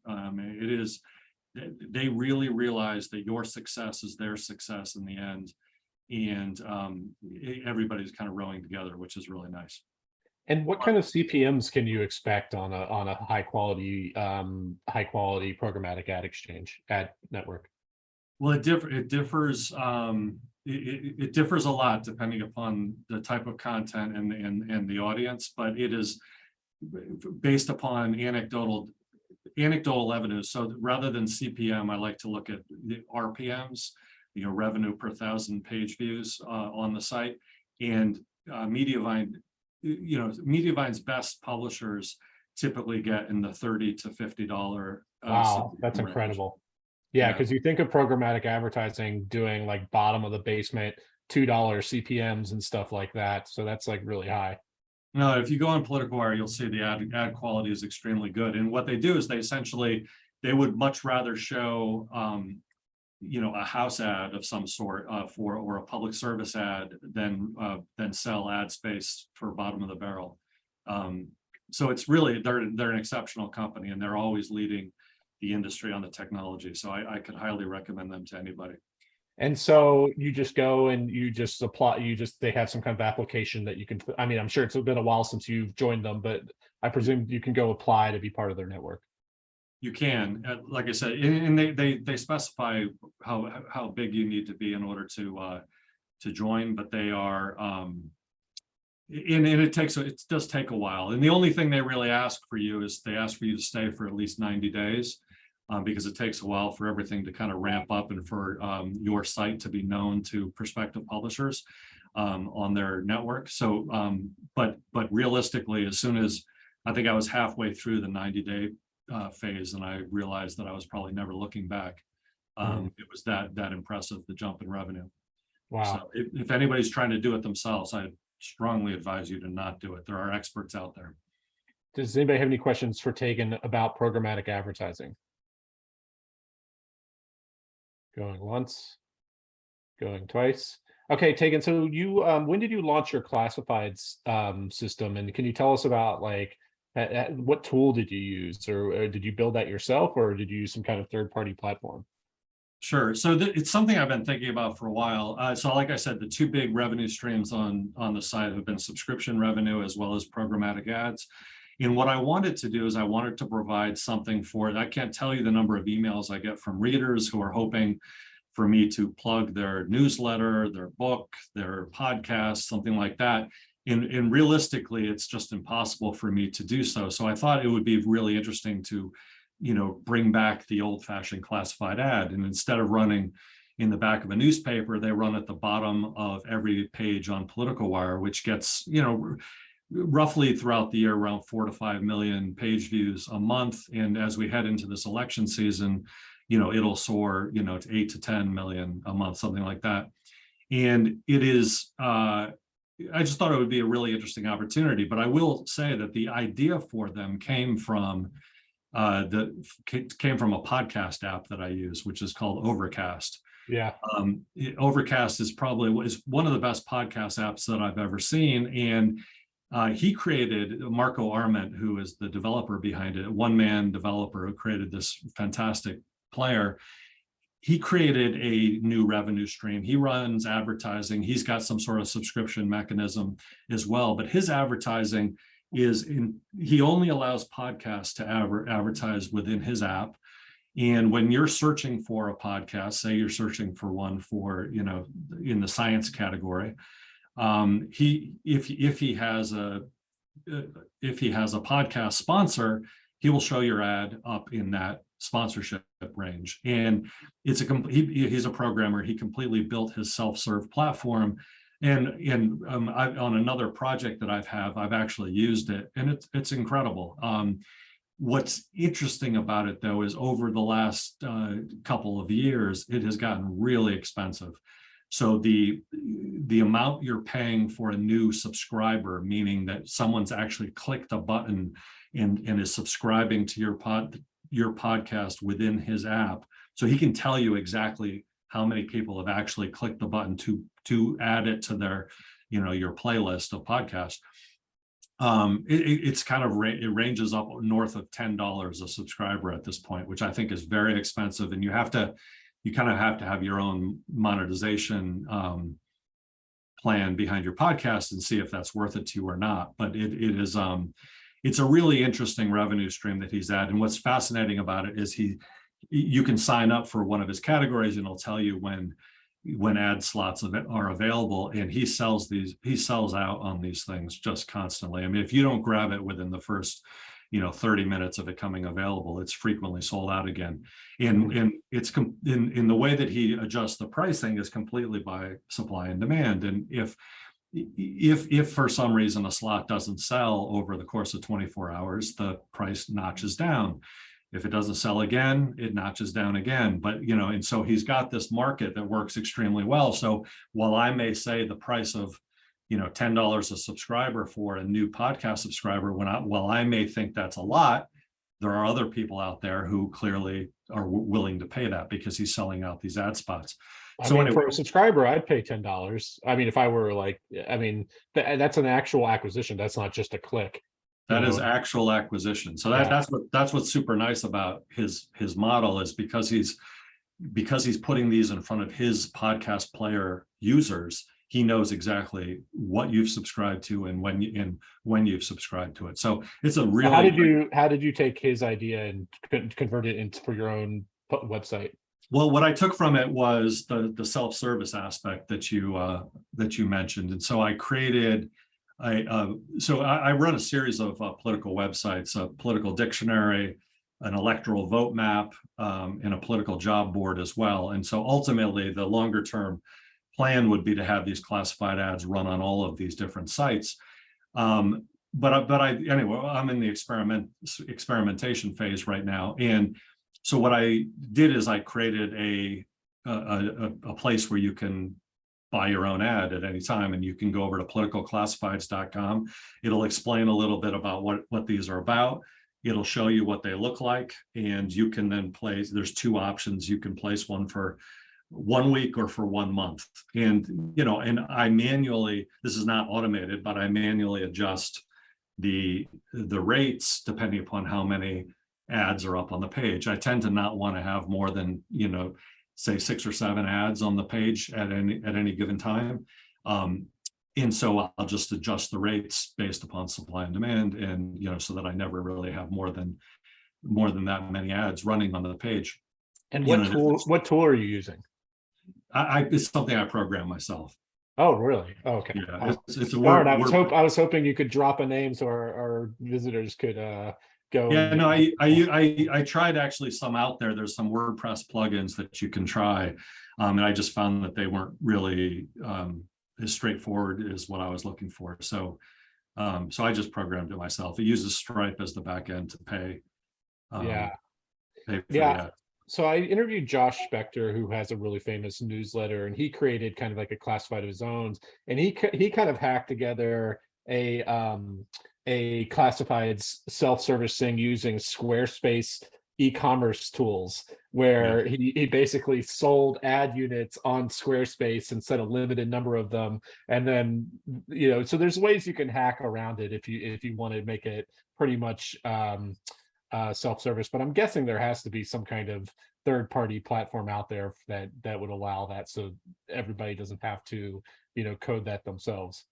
They really realize that your success is their success in the end. And everybody's kind of rowing together, which is really nice. And what kind of CPMs can you expect on a high quality programmatic ad exchange ad network? Well, it differs. It differs a lot depending upon the type of content and the audience, but it is based upon anecdotal evidence. So rather than CPM, I like to look at the RPMs. Revenue per 1,000 page views on the site. And Mediavine, Mediavine's best publishers typically get in the $30 to $50. Wow, that's range. Incredible. Yeah, because you think of programmatic advertising doing like bottom of the basement, $2 CPMs and stuff like that. So that's like really high. No, if you go on Political Wire, you'll see the ad quality is extremely good. And what they do is they would much rather show a house ad of some sort or a public service ad than sell ad space for bottom of the barrel. So it's really they're an exceptional company, and they're always leading the industry on the technology. So I could highly recommend them to anybody. And so you just go and you just apply. They have some kind of application that you can. I mean, I'm sure it's been a while since you've joined them, but I presume you can go apply to be part of their network. You can, like I said, and they specify how big you need to be in order to join, but they are, and it does take a while. And the only thing they really ask for you is they ask for you to stay for at least 90 days, because it takes a while for everything to kind of ramp up and for your site to be known to prospective publishers on their network. So, but realistically, as soon as I think I was halfway through the 90-day phase, and I realized that I was probably never looking back. It was that impressive, the jump in revenue. Wow. So if anybody's trying to do it themselves, I strongly advise you to not do it. There are experts out there. Does anybody have any questions for Tegan about programmatic advertising? Going once, going twice. Okay, Tegan, so you when did you launch your classifieds system, and can you tell us about like what tool did you use, or did you build that yourself, or did you use some kind of third-party platform? Sure. So it's something I've been thinking about for a while. So like I said, the two big revenue streams on the site have been subscription revenue as well as programmatic ads. And what I wanted to do is I wanted to provide something for it. I can't tell you the number of emails I get from readers who are hoping for me to plug their newsletter, their book, their podcast, something like that. And realistically, it's just impossible for me to do so. So I thought it would be really interesting to, bring back the old-fashioned classified ad. And instead of running in the back of a newspaper, they run at the bottom of every page on Political Wire, which gets, roughly throughout the year around 4 to 5 million page views a month. And as we head into this election season, it'll soar, to 8 to 10 million a month, something like that. And it is, I just thought it would be a really interesting opportunity. But I will say that the idea for them came from a podcast app that I use, which is called Overcast. Yeah. Overcast is one of the best podcast apps that I've ever seen. And he created Marco Arment, who is the developer behind it, one-man developer who created this fantastic player. He created a new revenue stream. He runs advertising. He's got some sort of subscription mechanism as well, but his advertising he only allows podcasts to advertise within his app. And when you're searching for a podcast, say you're searching for one for, in the science category, if he has a podcast sponsor, he will show your ad up in that sponsorship range. And he's a programmer. He completely built his self-serve platform. And on another project that I've actually used it, and it's incredible. What's interesting about it, though, is over the last couple of years, it has gotten really expensive. So the amount you're paying for a new subscriber, meaning that someone's actually clicked a button and is subscribing to your podcast within his app, so he can tell you exactly how many people have actually clicked the button to add it to their, your playlist of podcasts. It ranges up north of $10 a subscriber at this point, which I think is very expensive. And you kind of have to have your own monetization plan behind your podcast and see if that's worth it to you or not. But it's a really interesting revenue stream that he's at. And what's fascinating about it is you can sign up for one of his categories and it'll tell you when ad slots are available, and he sells out on these things just constantly. I mean, if you don't grab it within the first 30 minutes of it coming available, it's frequently sold out again. And it's in the way that he adjusts the pricing is completely by supply and demand. And if for some reason a slot doesn't sell over the course of 24 hours, the price notches down. If it doesn't sell again, it notches down again. But, and so he's got this market that works extremely well. So while I may say the price of, $10 a subscriber for a new podcast subscriber, while I may think that's a lot, there are other people out there who clearly are willing to pay that because he's selling out these ad spots. For a subscriber, I'd pay $10. I mean, if I were that's an actual acquisition. That's not just a click. That is actual acquisition. So that's what's super nice about his model, is because he's putting these in front of his podcast player users. He knows exactly what you've subscribed to and when you've subscribed to it. So it's a really. How did you take his idea and convert it into for your own website? Well, what I took from it was the self-service aspect that you mentioned, and so I created. I run a series of political websites, a political dictionary, an electoral vote map, and a political job board as well. And so ultimately, the longer term plan would be to have these classified ads run on all of these different sites. Anyway, I'm in the experimentation phase right now. And so what I did is I created a place where you can buy your own ad at any time, and you can go over to politicalclassifieds.com. It'll explain a little bit about what these are about. It'll show you what they look like, and you can then place. There's two options. You can place one for 1 week or for 1 month, and I manually. This is not automated, but I manually adjust the rates depending upon how many ads are up on the page. I tend to not want to have more than say 6 or 7 ads on the page at any given time. And so I'll just adjust the rates based upon supply and demand, and so that I never really have more than that many ads running on the page. And what tool are you using? It's something I program myself. Oh, really? Oh, okay. Yeah, it's a Darn, I was hoping you could drop a name so our visitors could go. Yeah, no, I tried actually some out there. There's some WordPress plugins that you can try, and I just found that they weren't really as straightforward as what I was looking for. So I just programmed it myself. It uses Stripe as the back end to pay. Pay for the ad. So I interviewed Josh Spector, who has a really famous newsletter, and he created kind of like a classified of his own, and he kind of hacked together a classified self-service thing using Squarespace e-commerce tools, where he basically sold ad units on Squarespace and set a limited number of them, and then so there's ways you can hack around it if you want to make it pretty much self-service. But I'm guessing there has to be some kind of third-party platform out there that would allow that, so everybody doesn't have to code that themselves.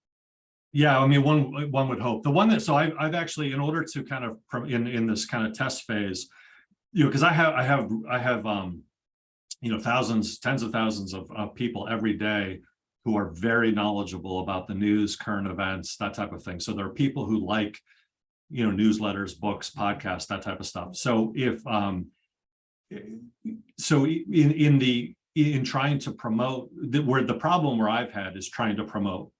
Yeah, I mean, one would hope. The one that I've actually, in order to kind of in this kind of test phase, because I have thousands, tens of thousands of people every day who are very knowledgeable about the news, current events, that type of thing. So there are people who like newsletters, books, podcasts, that type of stuff. So in trying to promote, where the problem where I've had is trying to promote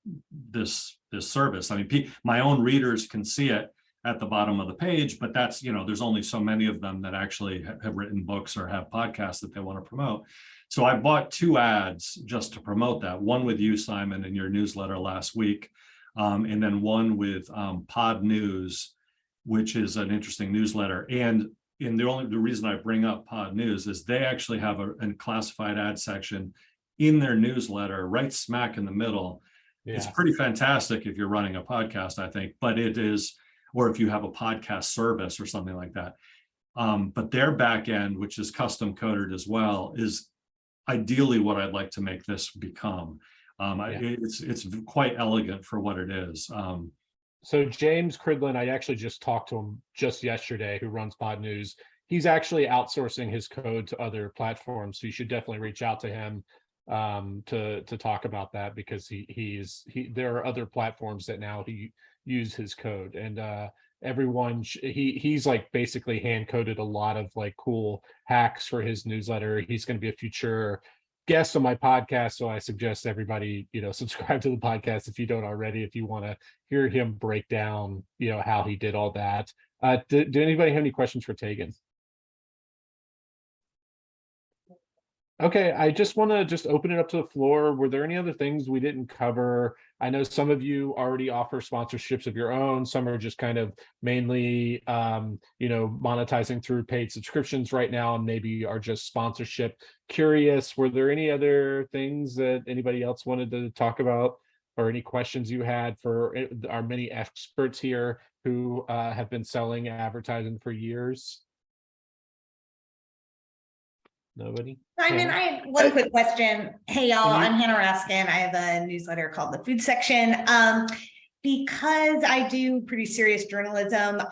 this service. I mean, my own readers can see it at the bottom of the page, but that's, there's only so many of them that actually have written books or have podcasts that they want to promote. So I bought 2 ads just to promote that. One with you, Simon, in your newsletter last week, and then one with Pod News, which is an interesting newsletter. And the reason I bring up Pod News is they actually have a classified ad section in their newsletter, right smack in the middle. Yeah. It's pretty fantastic if you're running a podcast, I think, but it is, or if you have a podcast service or something like that. But their back end, which is custom coded as well, is ideally what I'd like to make this become. It's quite elegant for what it is. So James Cridlin, I actually just talked to him just yesterday, who runs Pod News. He's actually outsourcing his code to other platforms, so you should definitely reach out to him to talk about that, because there are other platforms that now he use his code, and he's like basically hand coded a lot of like cool hacks for his newsletter. He's going to be a future guest on my podcast, so I suggest everybody subscribe to the podcast if you don't already, if you want to hear him break down how he did all that. Do anybody have any questions for Tegan? Okay, I just want to open it up to the floor. Were there any other things we didn't cover? I know some of you already offer sponsorships of your own. Some are just kind of mainly, monetizing through paid subscriptions right now, and maybe are just sponsorship curious. Were there any other things that anybody else wanted to talk about, or any questions you had for our many experts here who have been selling advertising for years? Nobody? Simon, I have one quick question. Hey, y'all, I'm Hannah Raskin. I have a newsletter called The Food Section. Because I do pretty serious journalism,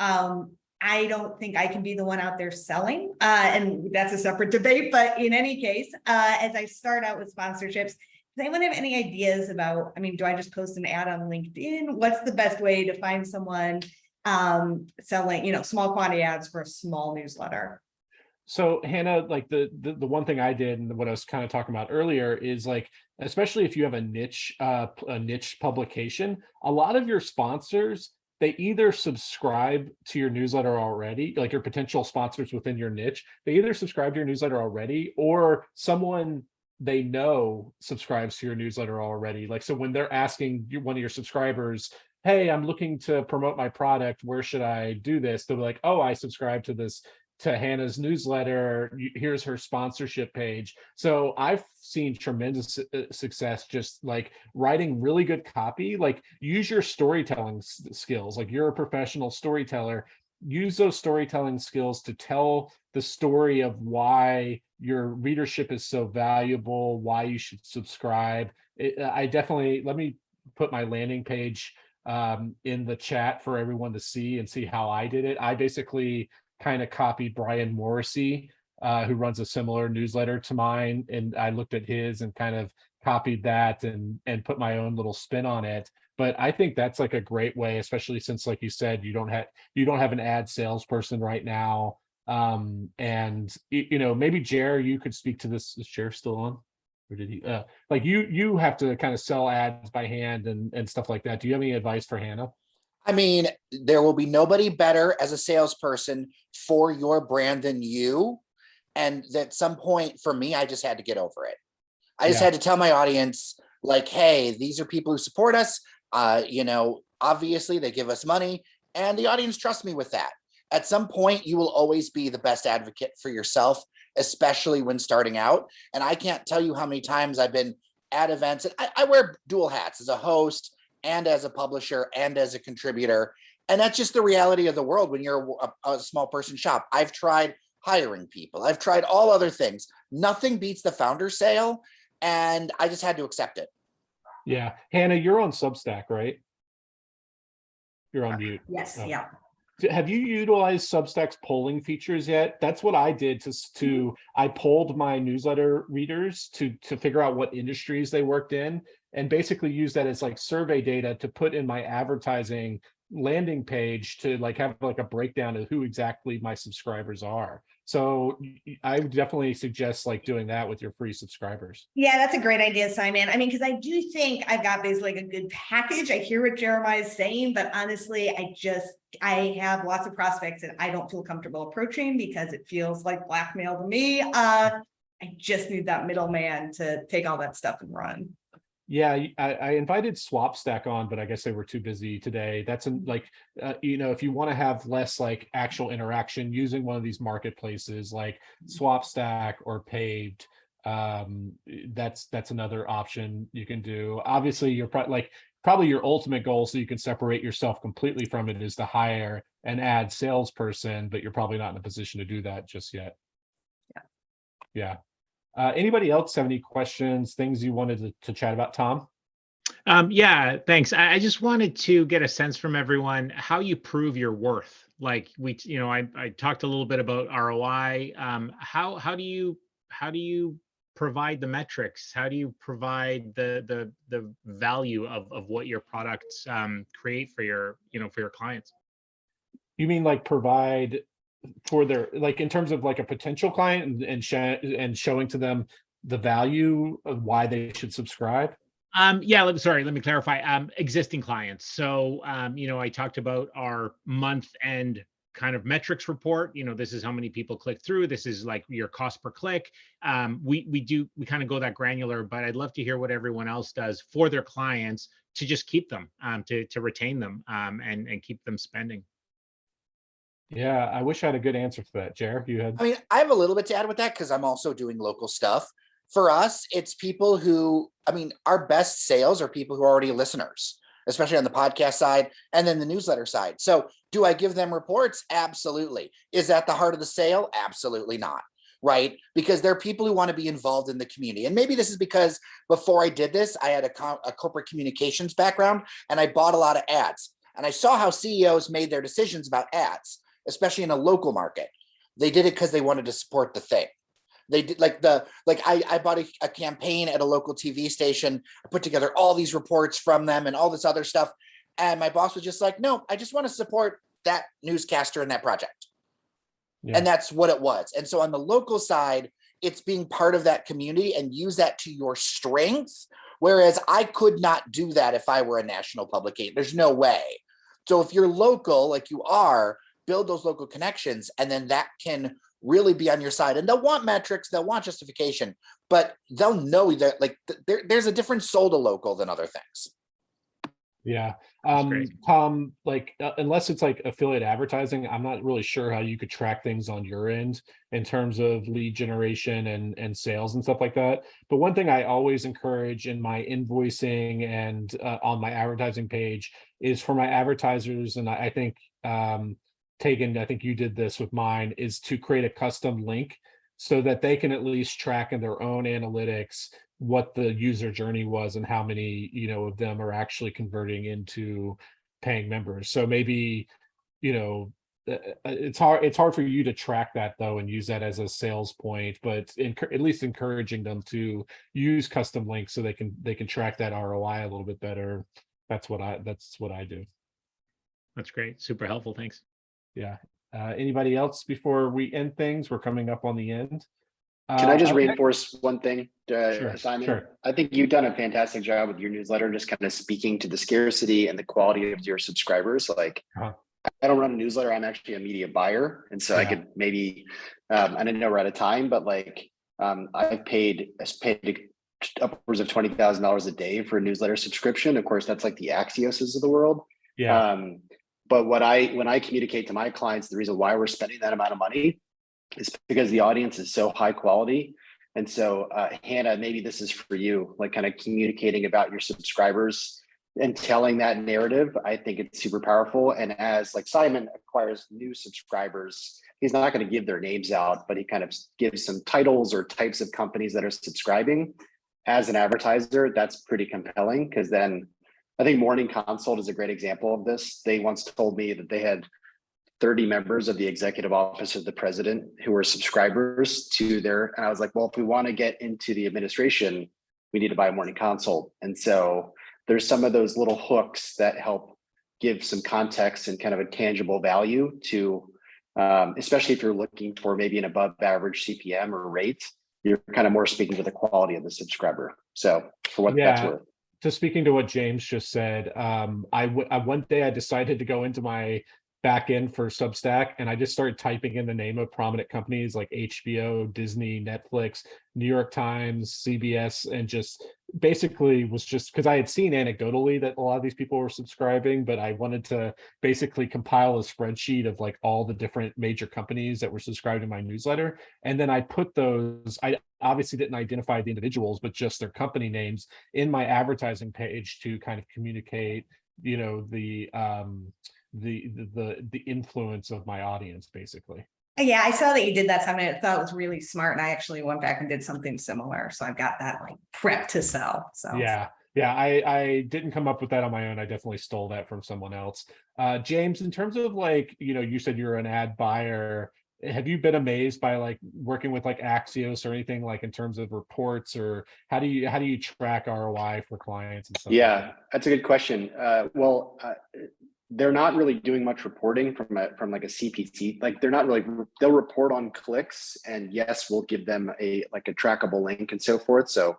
I don't think I can be the one out there selling, and that's a separate debate. But in any case, as I start out with sponsorships, does anyone have any ideas about, do I just post an ad on LinkedIn? What's the best way to find someone selling, small quantity ads for a small newsletter? So Hannah, like the one thing I did, and what I was kind of talking about earlier, is like, especially if you have a niche publication, a lot of your sponsors, they either subscribe to your newsletter already, like your potential sponsors within your niche, they either subscribe to your newsletter already, or someone they know subscribes to your newsletter already. Like, so when they're asking one of your subscribers, hey, I'm looking to promote my product, where should I do this? They'll be like, oh, I subscribe to Hannah's newsletter, here's her sponsorship page. So I've seen tremendous success just like writing really good copy, like use your storytelling skills. Like, you're a professional storyteller, use those storytelling skills to tell the story of why your readership is so valuable, why you should subscribe. I definitely, let me put my landing page in the chat for everyone to see and see how I did it. I basically kind of copied Brian Morrissey, who runs a similar newsletter to mine, and I looked at his and kind of copied that and put my own little spin on it. But I think that's like a great way, especially since, like you said, you don't have an ad salesperson right now. And you know, maybe Jer, you could speak to this. Is Jer still on? Or did he like you have to kind of sell ads by hand and stuff like that. Do you have any advice for Hannah? I mean, there will be nobody better as a salesperson for your brand than you. And at some point for me, I just had to get over it. I just had to tell my audience, like, hey, these are people who support us. You know, obviously they give us money, and the audience trusts me with that. At some point, you will always be the best advocate for yourself, especially when starting out. And I can't tell you how many times I've been at events. And I wear dual hats as a host and as a publisher and as a contributor. And that's just the reality of the world when you're a small person shop. I've tried hiring people. I've tried all other things. Nothing beats the founder sale. And I just had to accept it. Yeah. Hannah, you're on Substack, right? You're on mute. Yes, Oh. yeah. Have you utilized Substack's polling features yet? That's what I did to I polled my newsletter readers to figure out what industries they worked in, and basically use that as like survey data to put in my advertising landing page to like have like a breakdown of who exactly my subscribers are. So I would definitely suggest like doing that with your free subscribers. Yeah, that's a great idea, Simon. I mean, because I do think I've got basically like a good package. I hear what Jeremiah is saying, but honestly, I have lots of prospects that I don't feel comfortable approaching because it feels like blackmail to me. I just need that middleman to take all that stuff and run. Yeah, I invited SwapStack on, but I guess they were too busy today. That's like, you know, if you want to have less like actual interaction using one of these marketplaces like SwapStack or Paved, that's another option you can do. Obviously, you're probably your ultimate goal, so you can separate yourself completely from it, is to hire an ad salesperson, but you're probably not in a position to do that just yet. Yeah. Anybody else have any questions, things you wanted to chat about, Tom? Yeah, thanks. I just wanted to get a sense from everyone how you prove your worth. Like I talked a little bit about ROI. How do you provide the metrics? How do you provide the value of what your products create for your clients? You mean like provide for their, like in terms of like a potential client and showing to them the value of why they should subscribe? Let me clarify. Existing clients. So I talked about our month end kind of metrics report. This is how many people click through. This is like your cost per click. We kind of go that granular, but I'd love to hear what everyone else does for their clients to just keep them, to retain them, and keep them spending. Yeah, I wish I had a good answer for that. Jer, you had? I mean, I have a little bit to add with that because I'm also doing local stuff. For us, it's people who, our best sales are people who are already listeners, especially on the podcast side and then the newsletter side. So do I give them reports? Absolutely. Is that the heart of the sale? Absolutely not. Right? Because there are people who want to be involved in the community. And maybe this is because before I did this, I had a corporate communications background and I bought a lot of ads. And I saw how CEOs made their decisions about ads, especially in a local market. They did it because they wanted to support the thing. They did I bought a campaign at a local TV station. I put together all these reports from them and all this other stuff. And my boss was just like, no, I just want to support that newscaster and that project. Yeah. And that's what it was. And so on the local side, it's being part of that community and use that to your strength. Whereas I could not do that if I were a national publication. There's no way. So if you're local, like you are, build those local connections, and then that can really be on your side. And they'll want metrics, they'll want justification, but they'll know that there's a different soul to local than other things. Yeah. Tom, unless it's like affiliate advertising, I'm not really sure how you could track things on your end in terms of lead generation and sales and stuff like that. But one thing I always encourage in my invoicing and on my advertising page is for my advertisers, and I think Tegan, I think you did this with mine, is to create a custom link so that they can at least track in their own analytics what the user journey was and how many, of them are actually converting into paying members. So maybe, it's hard for you to track that though and use that as a sales point, but at least encouraging them to use custom links so they can track that ROI a little bit better. That's what I do. That's great. Super helpful. Thanks. Yeah. Anybody else before we end things? We're coming up on the end. Can I just okay. reinforce one thing, Sure, Simon? sure. I think you've done a fantastic job with your newsletter, just kind of speaking to the scarcity and the quality of your subscribers. Like, Uh-huh. I don't run a newsletter. I'm actually a media buyer. And so I Yeah. could maybe, I didn't know we're out of time, but like, I've paid upwards of $20,000 a day for a newsletter subscription. Of course, that's like the Axioses of the world. Yeah. But when I communicate to my clients, the reason why we're spending that amount of money is because the audience is so high quality. And so, Hannah, maybe this is for you, like kind of communicating about your subscribers and telling that narrative. I think it's super powerful. And as like Simon acquires new subscribers, he's not going to give their names out, but he kind of gives some titles or types of companies that are subscribing. As an advertiser, that's pretty compelling, because then I think Morning Consult is a great example of this. They once told me that they had 30 members of the executive office of the president who were subscribers to their, and I was like, well, if we want to get into the administration, we need to buy a Morning Consult. And so there's some of those little hooks that help give some context and kind of a tangible value to, especially if you're looking for maybe an above average CPM or rate, you're kind of more speaking to the quality of the subscriber. So for what that's worth. So speaking to what James just said, one day I decided to go into my back end for Substack, and I just started typing in the name of prominent companies like HBO, Disney, Netflix, New York Times, CBS, and just basically was just because I had seen anecdotally that a lot of these people were subscribing, but I wanted to basically compile a spreadsheet of like all the different major companies that were subscribed to my newsletter. And then I put those, I obviously didn't identify the individuals, but just their company names in my advertising page to kind of communicate, the influence of my audience, basically. Yeah, I saw that you did that. Something I thought was really smart, and I actually went back and did something similar. So I've got that like prep to sell. So Yeah, I didn't come up with that on my own. I definitely stole that from someone else. James, in terms of like, you said you're an ad buyer. Have you been amazed by like working with like Axios or anything, like in terms of reports, or how do you track ROI for clients and stuff? Yeah, that's a good question. They're not really doing much reporting from like a CPC. Like they'll report on clicks, and yes, we'll give them a trackable link and so forth. So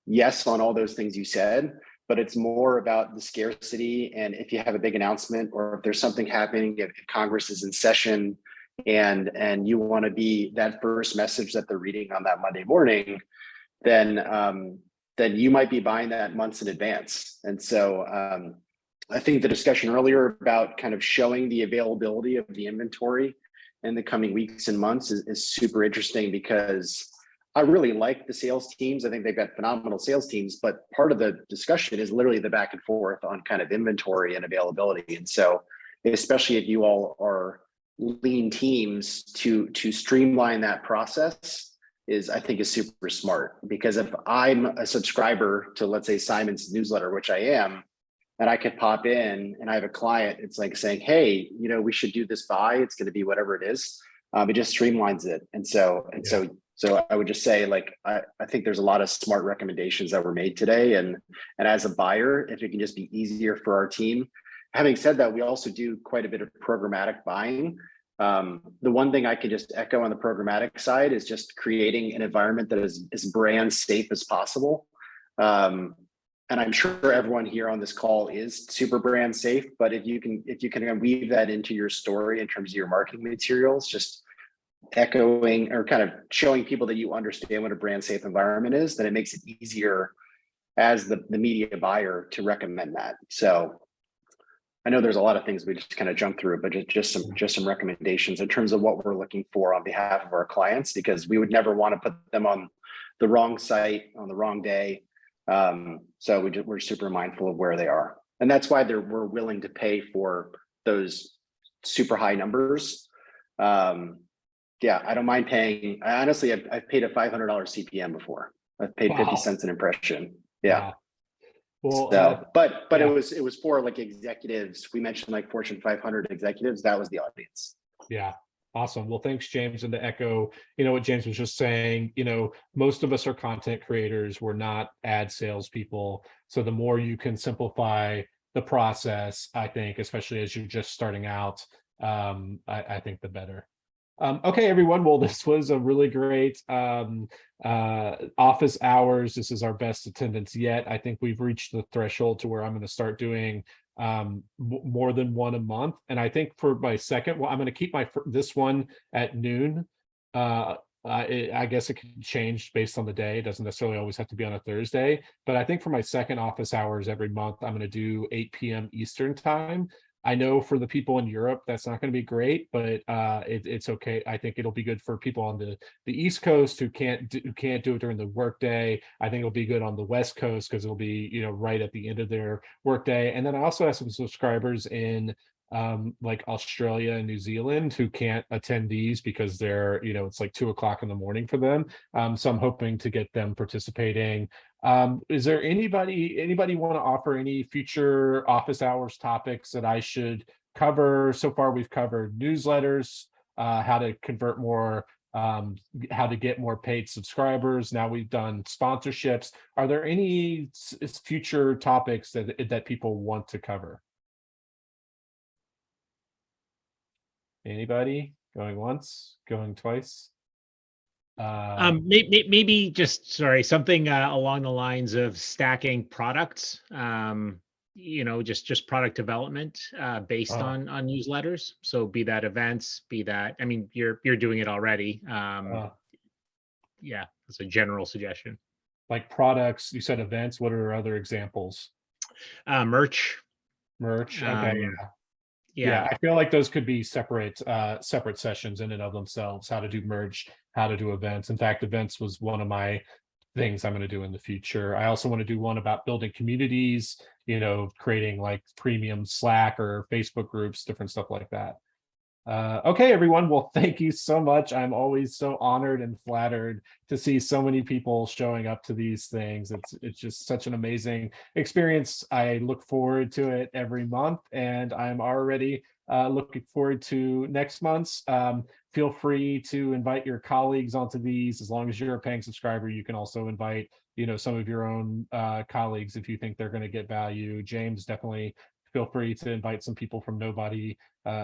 yes, on all those things you said, but it's more about the scarcity. And if you have a big announcement, or if there's something happening, if Congress is in session and you want to be that first message that they're reading on that Monday morning, then you might be buying that months in advance. And so, I think the discussion earlier about kind of showing the availability of the inventory in the coming weeks and months is super interesting, because I really like the sales teams. I think they've got phenomenal sales teams, but part of the discussion is literally the back and forth on kind of inventory and availability. And so, especially if you all are lean teams, to streamline that process I think is super smart. Because if I'm a subscriber to, let's say, Simon's newsletter, which I am, and I could pop in and I have a client, it's like saying, hey, we should do this buy. It's going to be whatever it is. It just streamlines it. So I would just say, like, I think there's a lot of smart recommendations that were made today. And as a buyer, if it can just be easier for our team. Having said that, we also do quite a bit of programmatic buying. The one thing I can just echo on the programmatic side is just creating an environment that is as brand safe as possible. And I'm sure everyone here on this call is super brand safe, but if you can weave that into your story in terms of your marketing materials, just echoing or kind of showing people that you understand what a brand safe environment is, then it makes it easier as the media buyer to recommend that. So I know there's a lot of things we just kind of jump through, but just some recommendations in terms of what we're looking for on behalf of our clients, because we would never want to put them on the wrong site on the wrong day. So we're super mindful of where they are. And that's why we're willing to pay for those super high numbers. Yeah, I don't mind paying. I honestly, I've paid a $500 CPM before. I've paid 50 Wow. cents an impression. Yeah. Wow. Well, So, but yeah. it was for like executives. We mentioned like Fortune 500 executives. That was the audience. Yeah. Awesome. Well, thanks, James. And to echo, what James was just saying, most of us are content creators. We're not ad salespeople. So the more you can simplify the process, I think, especially as you're just starting out, I think the better. Okay, everyone. Well, this was a really great office hours. This is our best attendance yet. I think we've reached the threshold to where I'm going to start doing more than one a month. And I think for my second, well, I'm going to keep this one at noon. I guess it can change based on the day. It doesn't necessarily always have to be on a Thursday. But I think for my second office hours every month, I'm going to do 8 p.m. Eastern time. I know for the people in Europe, that's not going to be great, but it's okay. I think it'll be good for people on the East Coast who can't do it during the workday. I think it'll be good on the West Coast because it'll be right at the end of their workday. And then I also have some subscribers in like Australia and New Zealand who can't attend these because they're it's like 2 o'clock in the morning for them. So I'm hoping to get them participating. Is there anybody want to offer any future office hours topics that I should cover? So far we've covered newsletters, how to convert more, how to get more paid subscribers. Now we've done sponsorships. Are there any future topics that people want to cover? Anybody going once, going twice? Maybe just something along the lines of stacking products. Just product development based on newsletters. So be that events, be that, I mean, you're doing it already. Yeah, that's a general suggestion. Like products, you said events. What are other examples? Merch. Okay. Yeah, I feel like those could be separate sessions in and of themselves. How to do merge, how to do events. In fact, events was one of my things I'm going to do in the future. I also want to do one about building communities, creating like premium Slack or Facebook groups, different stuff like that. Okay, everyone. Well, thank you so much. I'm always so honored and flattered to see so many people showing up to these things. It's just such an amazing experience. I look forward to it every month, and I'm already looking forward to next month's. Feel free to invite your colleagues onto these. As long as you're a paying subscriber, you can also invite, some of your own colleagues if you think they're going to get value. James, definitely feel free to invite some people from Nobody.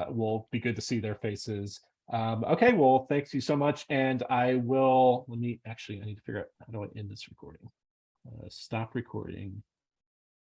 Will be good to see their faces. Okay, well, thanks you so much. And I need to figure out how do I end this recording. Stop recording.